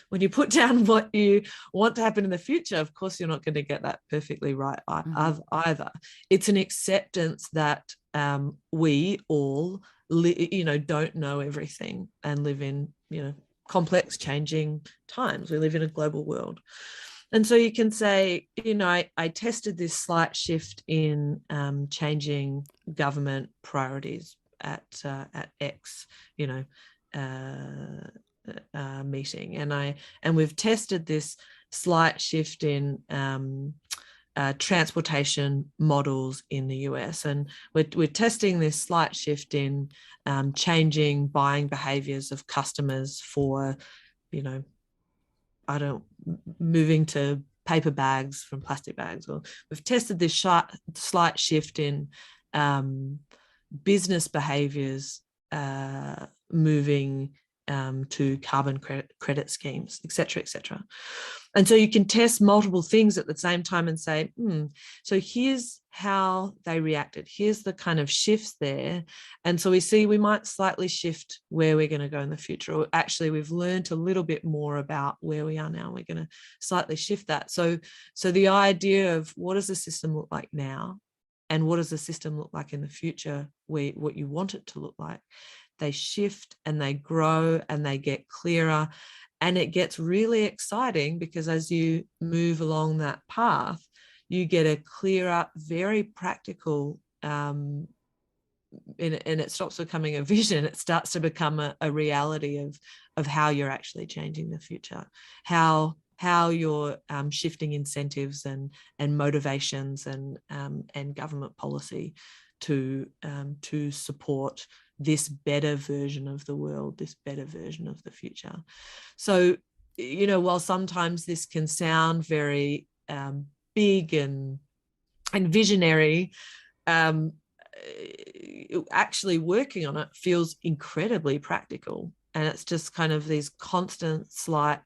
When you put down what you want to happen in the future, of course, you're not going to get that perfectly right either. It's an acceptance that we all, don't know everything and live in, complex, changing times. We live in a global world. And so you can say, I tested this slight shift in changing government priorities at X, meeting, and we've tested this slight shift in transportation models in the US, and we're testing this slight shift in changing buying behaviors of customers for, moving to paper bags from plastic bags. Or we've tested this slight shift in business behaviors, moving to carbon credit schemes, et cetera, et cetera. And so you can test multiple things at the same time and say, so here's how they reacted. Here's the kind of shifts there. And so we might slightly shift where we're going to go in the future. Or actually, we've learned a little bit more about where we are now. We're going to slightly shift that. So the idea of what does the system look like now? And what does the system look like in the future, what you want it to look like? They shift and they grow and they get clearer. And it gets really exciting because as you move along that path, you get a clearer, very practical, and it stops becoming a vision. It starts to become a reality of how you're actually changing the future, how you're shifting incentives and motivations and government policy to support this better version of the world, this better version of the future. So, while sometimes this can sound very big and visionary, actually working on it feels incredibly practical. And it's just kind of these constant slight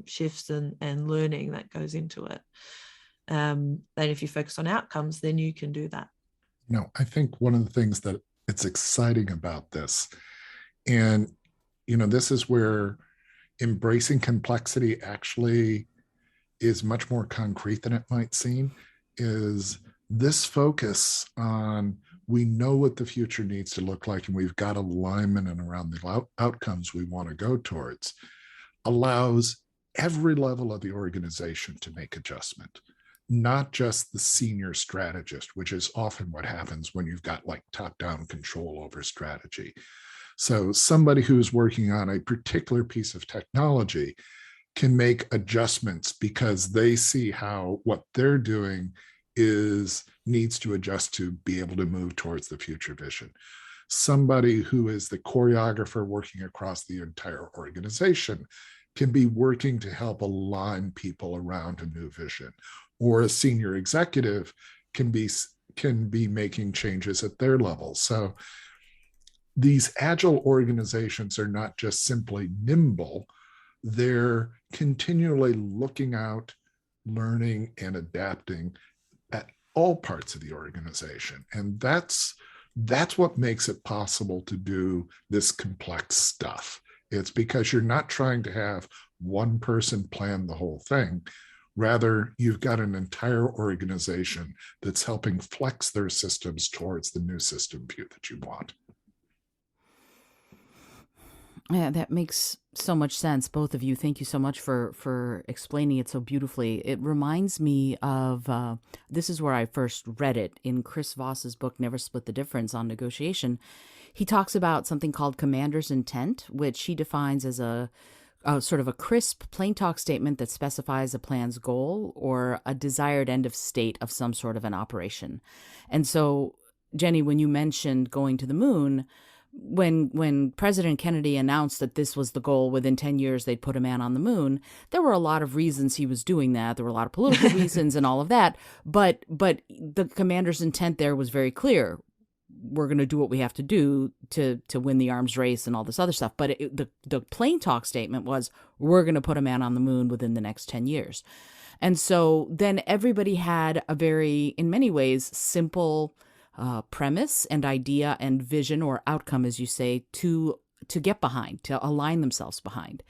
shifts and learning that goes into it. And if you focus on outcomes, then you can do that. I think one of the things that it's exciting about this, and this is where embracing complexity actually is much more concrete than it might seem, is this focus on we know what the future needs to look like and we've got alignment and around the outcomes we want to go towards, allows every level of the organization to make adjustment, not just the senior strategist, which is often what happens when you've got like top-down control over strategy. So somebody who's working on a particular piece of technology can make adjustments because they see how what they're doing needs to adjust to be able to move towards the future vision. Somebody who is the choreographer working across the entire organization can be working to help align people around a new vision, or a senior executive can be making changes at their level. So these agile organizations are not just simply nimble, they're continually looking out, learning and adapting at all parts of the organization. And that's what makes it possible to do this complex stuff. It's because you're not trying to have one person plan the whole thing. Rather, you've got an entire organization that's helping flex their systems towards the new system view that you want. Yeah, that makes so much sense. Both of you, thank you so much for explaining it so beautifully. It reminds me of, this is where I first read it, in Chris Voss's book, Never Split the Difference on Negotiation. He talks about something called commander's intent, which he defines as a sort of a crisp, plain talk statement that specifies a plan's goal or a desired end of state of some sort of an operation. And so, Jenny, when you mentioned going to the moon, when President Kennedy announced that this was the goal, within 10 years they'd put a man on the moon, there were a lot of reasons he was doing that. There were a lot of political reasons and all of that. But the commander's intent there was very clear. We're going to do what we have to do to win the arms race and all this other stuff. But the plain talk statement was, we're going to put a man on the moon within the next 10 years. And so then everybody had a very, in many ways, simple premise and idea and vision, or outcome, as you say, to get behind, to align themselves behind.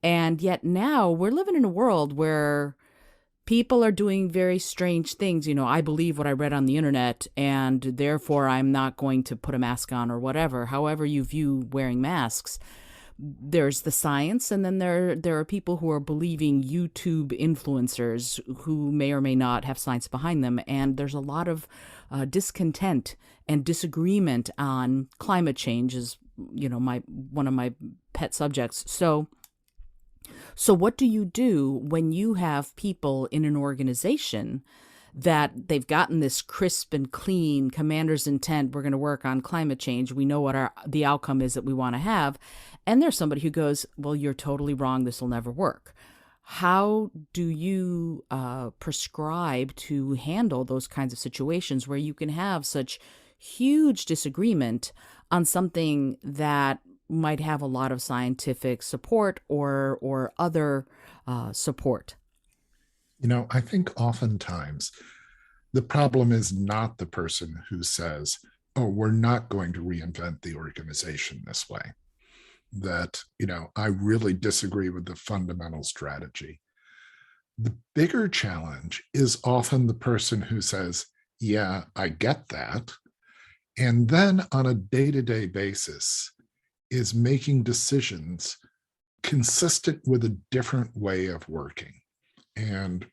And yet now we're living in a world where people are doing very strange things. I believe what I read on the internet, and therefore I'm not going to put a mask on or whatever. However you view wearing masks, there's the science, and then there are people who are believing YouTube influencers who may or may not have science behind them. And there's a lot of discontent and disagreement on climate change, is one of my pet subjects. So what do you do when you have people in an organization that they've gotten this crisp and clean commander's intent, we're going to work on climate change, we know what the outcome is that we want to have, and there's somebody who goes, well, you're totally wrong, this will never work. How do you prescribe to handle those kinds of situations where you can have such huge disagreement on something that might have a lot of scientific support or other support? I think oftentimes the problem is not the person who says, oh, we're not going to reinvent the organization this way. That, I really disagree with the fundamental strategy. The bigger challenge is often the person who says, yeah, I get that. And then on a day-to-day basis is making decisions consistent with a different way of working. And,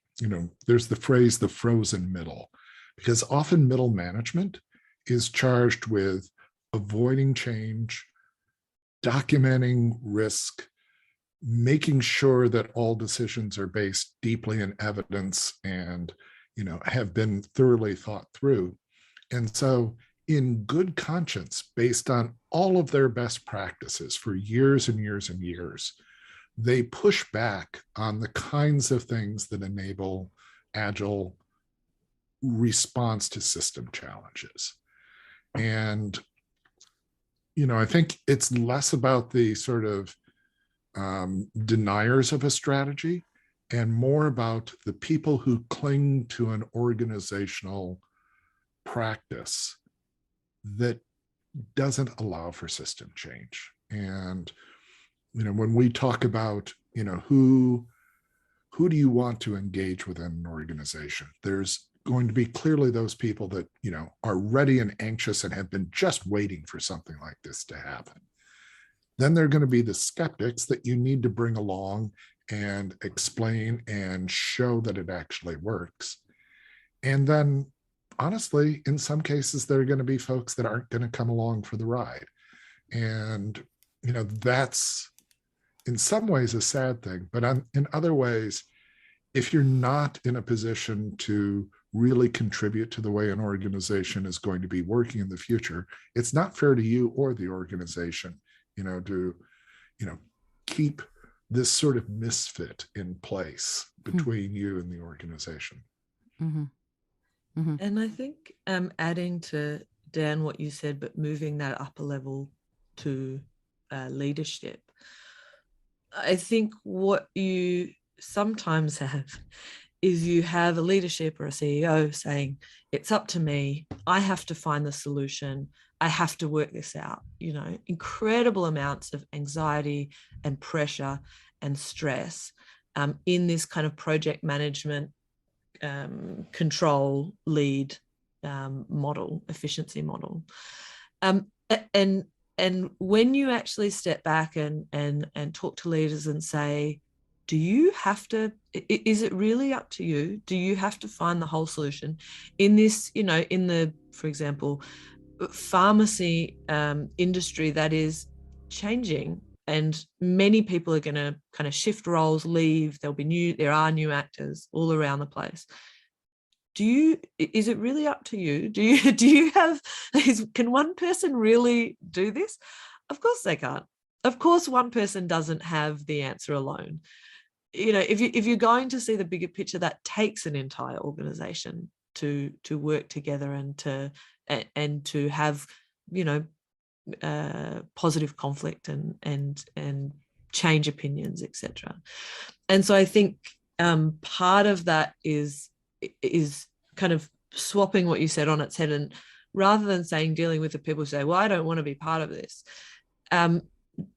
there's the phrase, the frozen middle, because often middle management is charged with avoiding change, documenting risk, making sure that all decisions are based deeply in evidence and, have been thoroughly thought through. And so in good conscience, based on all of their best practices for years and years and years, they push back on the kinds of things that enable agile response to system challenges. And, I think it's less about the sort of deniers of a strategy and more about the people who cling to an organizational practice that doesn't allow for system change. And, when we talk about, who do you want to engage within an organization, there's going to be clearly those people that, are ready and anxious and have been just waiting for something like this to happen. Then there are going to be the skeptics that you need to bring along and explain and show that it actually works. And then, honestly, in some cases, there are going to be folks that aren't going to come along for the ride. And, that's in some ways a sad thing. But in other ways, if you're not in a position to really contribute to the way an organization is going to be working in the future, it's not fair to you or the organization, to, keep this sort of misfit in place between you and the organization. Mm-hmm. Mm-hmm. And I think adding to Dan what you said, but moving that up a level to leadership, I think what you sometimes have is you have a leadership or a CEO saying, it's up to me. I have to find the solution. I have to work this out. Incredible amounts of anxiety and pressure and stress in this kind of project management, control, lead model, efficiency model. And when you actually step back and talk to leaders and say, do you have to, is it really up to you? Do you have to find the whole solution in this, in the, for example, pharmacy industry that is changing, and many people are going to kind of shift roles, leave, there are new actors all around the place. Is it really up to you? Do you have, can one person really do this? Of course they can't. Of course, one person doesn't have the answer alone. If you're going to see the bigger picture, that takes an entire organization to work together and to have, positive conflict and change opinions, etc. And so I think part of that is kind of swapping what you said on its head, and rather than dealing with the people who say, well, I don't want to be part of this,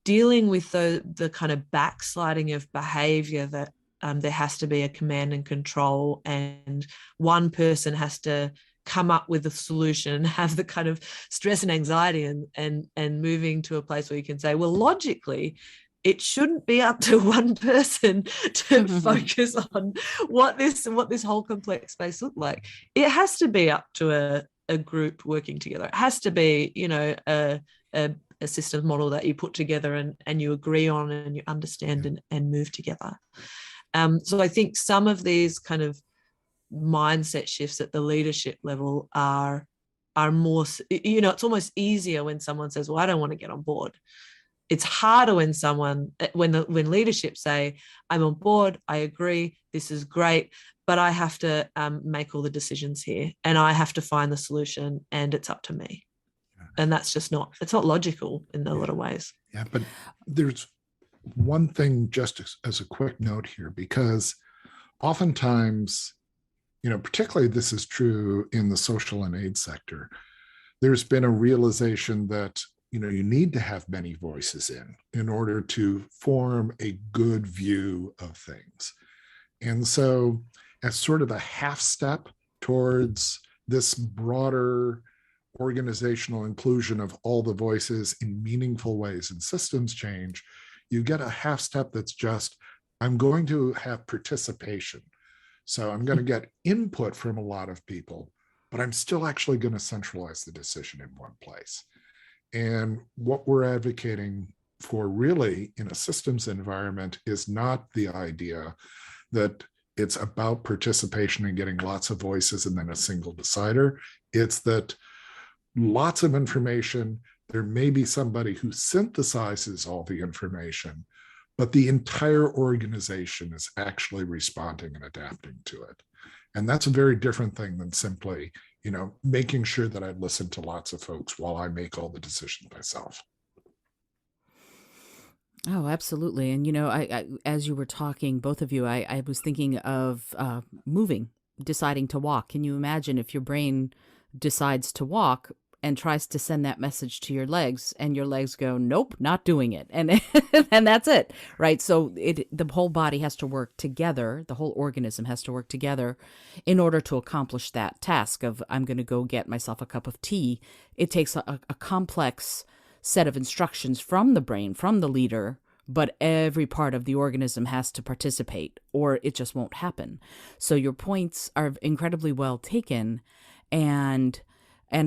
dealing with the kind of backsliding of behavior that there has to be a command and control, and one person has to come up with a solution, have the kind of stress and anxiety and moving to a place where you can say, well, logically, it shouldn't be up to one person to focus on what this whole complex space look like. It has to be up to a group working together. It has to be, a systems model that you put together and you agree on and you understand and move together. So I think some of these kind of mindset shifts at the leadership level are more, it's almost easier when someone says, well, I don't want to get on board. It's harder when when leadership say, I'm on board, I agree, this is great, but I have to make all the decisions here and I have to find the solution and it's up to me. And that's just it's not logical in a lot of ways. Yeah, but there's one thing just as a quick note here, because oftentimes, particularly this is true in the social and aid sector, there's been a realization that, you need to have many voices in order to form a good view of things. And so as sort of a half step towards this broader organizational inclusion of all the voices in meaningful ways in systems change, you get a half step that's just, I'm going to have participation. So I'm going to get input from a lot of people, but I'm still actually going to centralize the decision in one place. And what we're advocating for really in a systems environment is not the idea that it's about participation and getting lots of voices and then a single decider. It's that lots of information, there may be somebody who synthesizes all the information, but the entire organization is actually responding and adapting to it. And that's a very different thing than simply, making sure that I listen to lots of folks while I make all the decisions myself. Oh, absolutely. And, I as you were talking, both of you, I was thinking of moving, deciding to walk. Can you imagine if your brain decides to walk and tries to send that message to your legs, and your legs go, nope, not doing it. And and that's it, right? So the whole body has to work together. The whole organism has to work together in order to accomplish that task of, I'm going to go get myself a cup of tea. It takes a complex set of instructions from the brain, from the leader, but every part of the organism has to participate or it just won't happen. So your points are incredibly well taken. And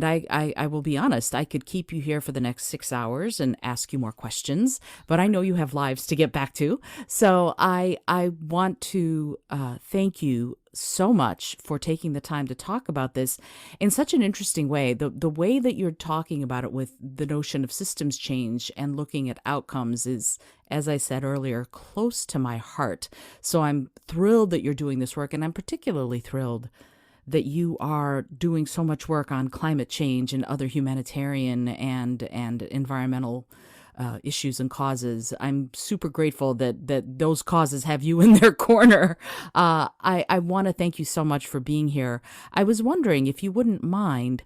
I will be honest, I could keep you here for the next 6 hours and ask you more questions, but I know you have lives to get back to. So I want to thank you so much for taking the time to talk about this in such an interesting way. The way that you're talking about it with the notion of systems change and looking at outcomes is, as I said earlier, close to my heart. So I'm thrilled that you're doing this work, and I'm particularly thrilled that you are doing so much work on climate change and other humanitarian and environmental issues and causes. I'm super grateful that those causes have you in their corner. I want to thank you so much for being here. I was wondering if you wouldn't mind,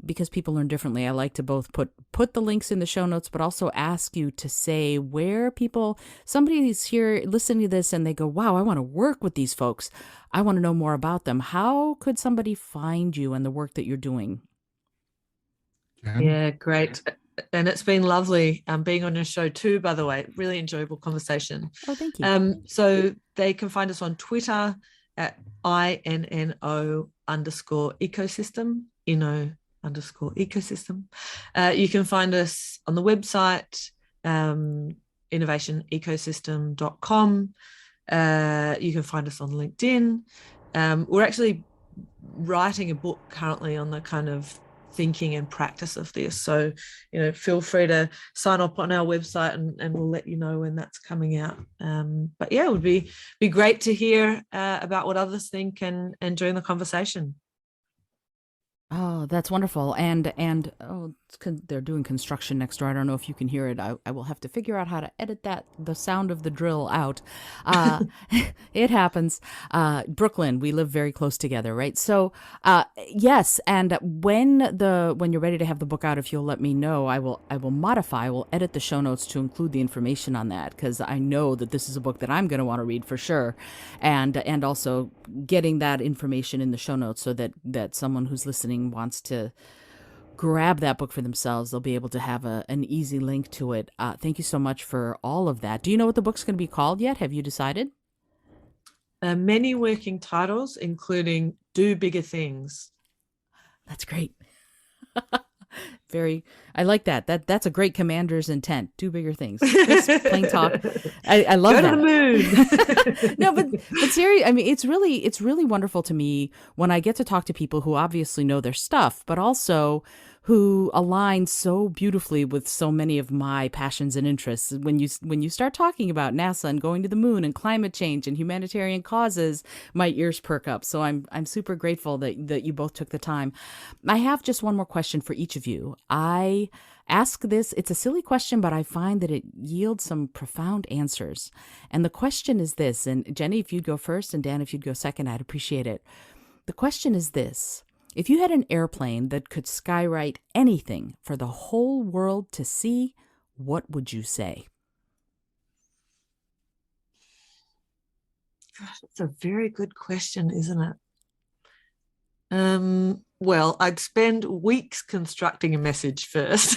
because people learn differently, I like to both put the links in the show notes, but also ask you to say where somebody's here listening to this and they go, wow, I want to work with these folks. I want to know more about them. How could somebody find you and the work that you're doing? Yeah, great. And it's been lovely being on your show too, by the way. Really enjoyable conversation. Oh, thank you. So they can find us on Twitter at INNO_ecosystem, _ecosystem. You can find us on the website, innovationecosystem.com. You can find us on LinkedIn. We're actually writing a book currently on the kind of thinking and practice of this. So, feel free to sign up on our website and we'll let you know when that's coming out. But yeah, it would be great to hear about what others think and join the conversation. Oh, that's wonderful. And they're doing construction next door. I don't know if you can hear it. I will have to figure out how to edit the sound of the drill out. It happens. Brooklyn, we live very close together, right? So, yes. And when you're ready to have the book out, if you'll let me know, I will edit the show notes to include the information on that, because I know that this is a book that I'm going to want to read for sure. And also getting that information in the show notes so that someone who's listening wants to grab that book for themselves, they'll be able to have an easy link to it. Thank you so much for all of that. Do you know what the book's going to be called yet? Have you decided? Many working titles, including Do Bigger Things. That's great. I like that. That's a great commander's intent. Do bigger things. Just plain talk. I love that. Go to the moon. No, but seriously, I mean, it's really wonderful to me when I get to talk to people who obviously know their stuff, but also who align so beautifully with so many of my passions and interests. When you start talking about NASA and going to the moon and climate change and humanitarian causes, my ears perk up. So I'm super grateful that you both took the time. I have just one more question for each of you. I ask this, it's a silly question, but I find that it yields some profound answers. And the question is this, and Jenny, if you'd go first, and Dan, if you'd go second, I'd appreciate it. The question is this: if you had an airplane that could skywrite anything for the whole world to see, what would you say? Gosh, that's a very good question, isn't it? Well, I'd spend weeks constructing a message first.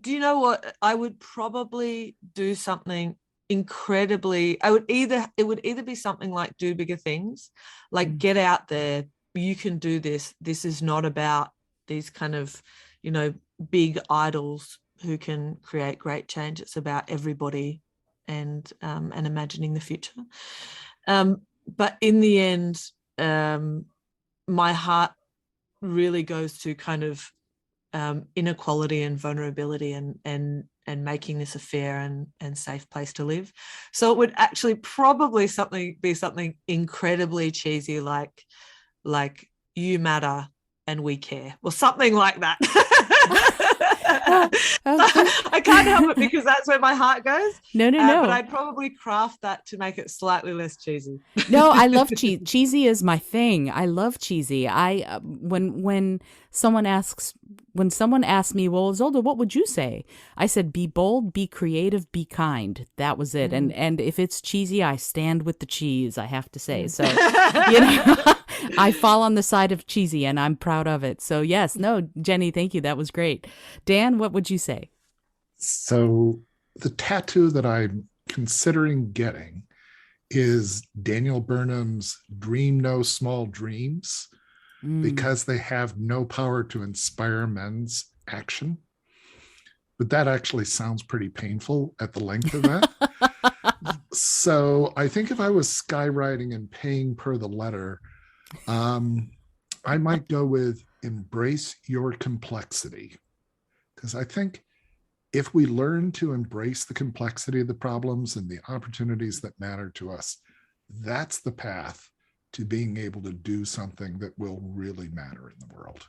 Do you know what? I would probably do something incredibly. It would either be something like do bigger things, like get out there. You can do this. This is not about these kind of, big idols who can create great change. It's about everybody and imagining the future. But in the end, my heart really goes to kind of inequality and vulnerability and making this a fair and safe place to live. So it would actually probably be something incredibly cheesy, like you matter and we care, or something like that. I can't help it because that's where my heart goes. No. But I'd probably craft that to make it slightly less cheesy. No, I love cheesy. Cheesy is my thing. I love cheesy. When someone asks me, well, Isolde, what would you say? I said, be bold, be creative, be kind. That was it. And if it's cheesy, I stand with the cheese, I have to say. So, I fall on the side of cheesy and I'm proud of it. So yes, no, Jenny, thank you. That was great. Dan, what would you say? So the tattoo that I'm considering getting is Daniel Burnham's Dream No Small Dreams, because they have no power to inspire men's action. But that actually sounds pretty painful at the length of that. So I think if I was skywriting and paying per the letter, I might go with embrace your complexity. Because I think if we learn to embrace the complexity of the problems and the opportunities that matter to us, that's the path to being able to do something that will really matter in the world.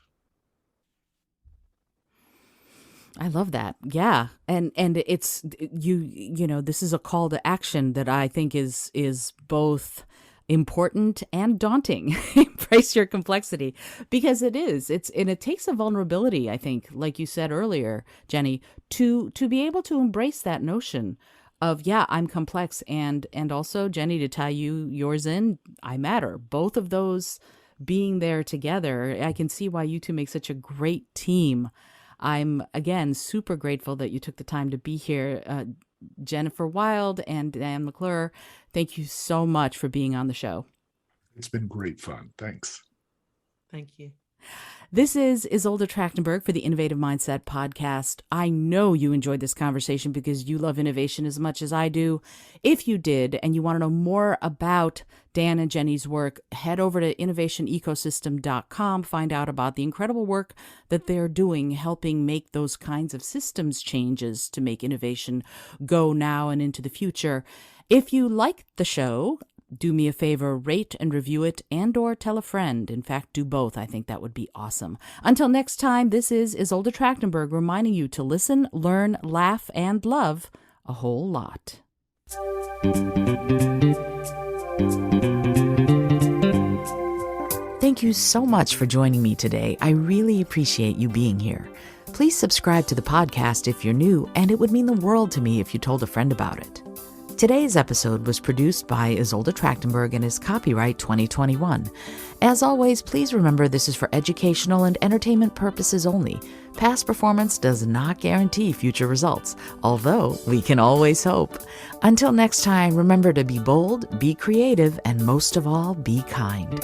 I love that. Yeah. And it's this is a call to action that I think is both important and daunting. Embrace your complexity, because it takes a vulnerability, I think, like you said earlier, Jenny, to be able to embrace that notion of, yeah, I'm complex, and also, Jenny, to tie yours in, I matter. Both of those being there together, I can see why you two make such a great team. I'm, again, super grateful that you took the time to be here. Jennifer Wilde and Dan McClure, thank you so much for being on the show. It's been great fun. Thanks. Thank you. This is Isolde Trachtenberg for the Innovative Mindset Podcast. I know you enjoyed this conversation because you love innovation as much as I do. If you did, and you want to know more about Dan and Jenny's work, head over to innovationecosystem.com, find out about the incredible work that they're doing, helping make those kinds of systems changes to make innovation go now and into the future. If you like the show, do me a favor, rate and review it, and/or tell a friend. In fact, do both. I think that would be awesome. Until next time, this is Isolde Trachtenberg reminding you to listen, learn, laugh, and love a whole lot. Thank you so much for joining me today. I really appreciate you being here. Please subscribe to the podcast if you're new, and it would mean the world to me if you told a friend about it. Today's episode was produced by Isolde Trachtenberg and is copyright 2021. As always, please remember this is for educational and entertainment purposes only. Past performance does not guarantee future results, although we can always hope. Until next time, remember to be bold, be creative, and most of all, be kind.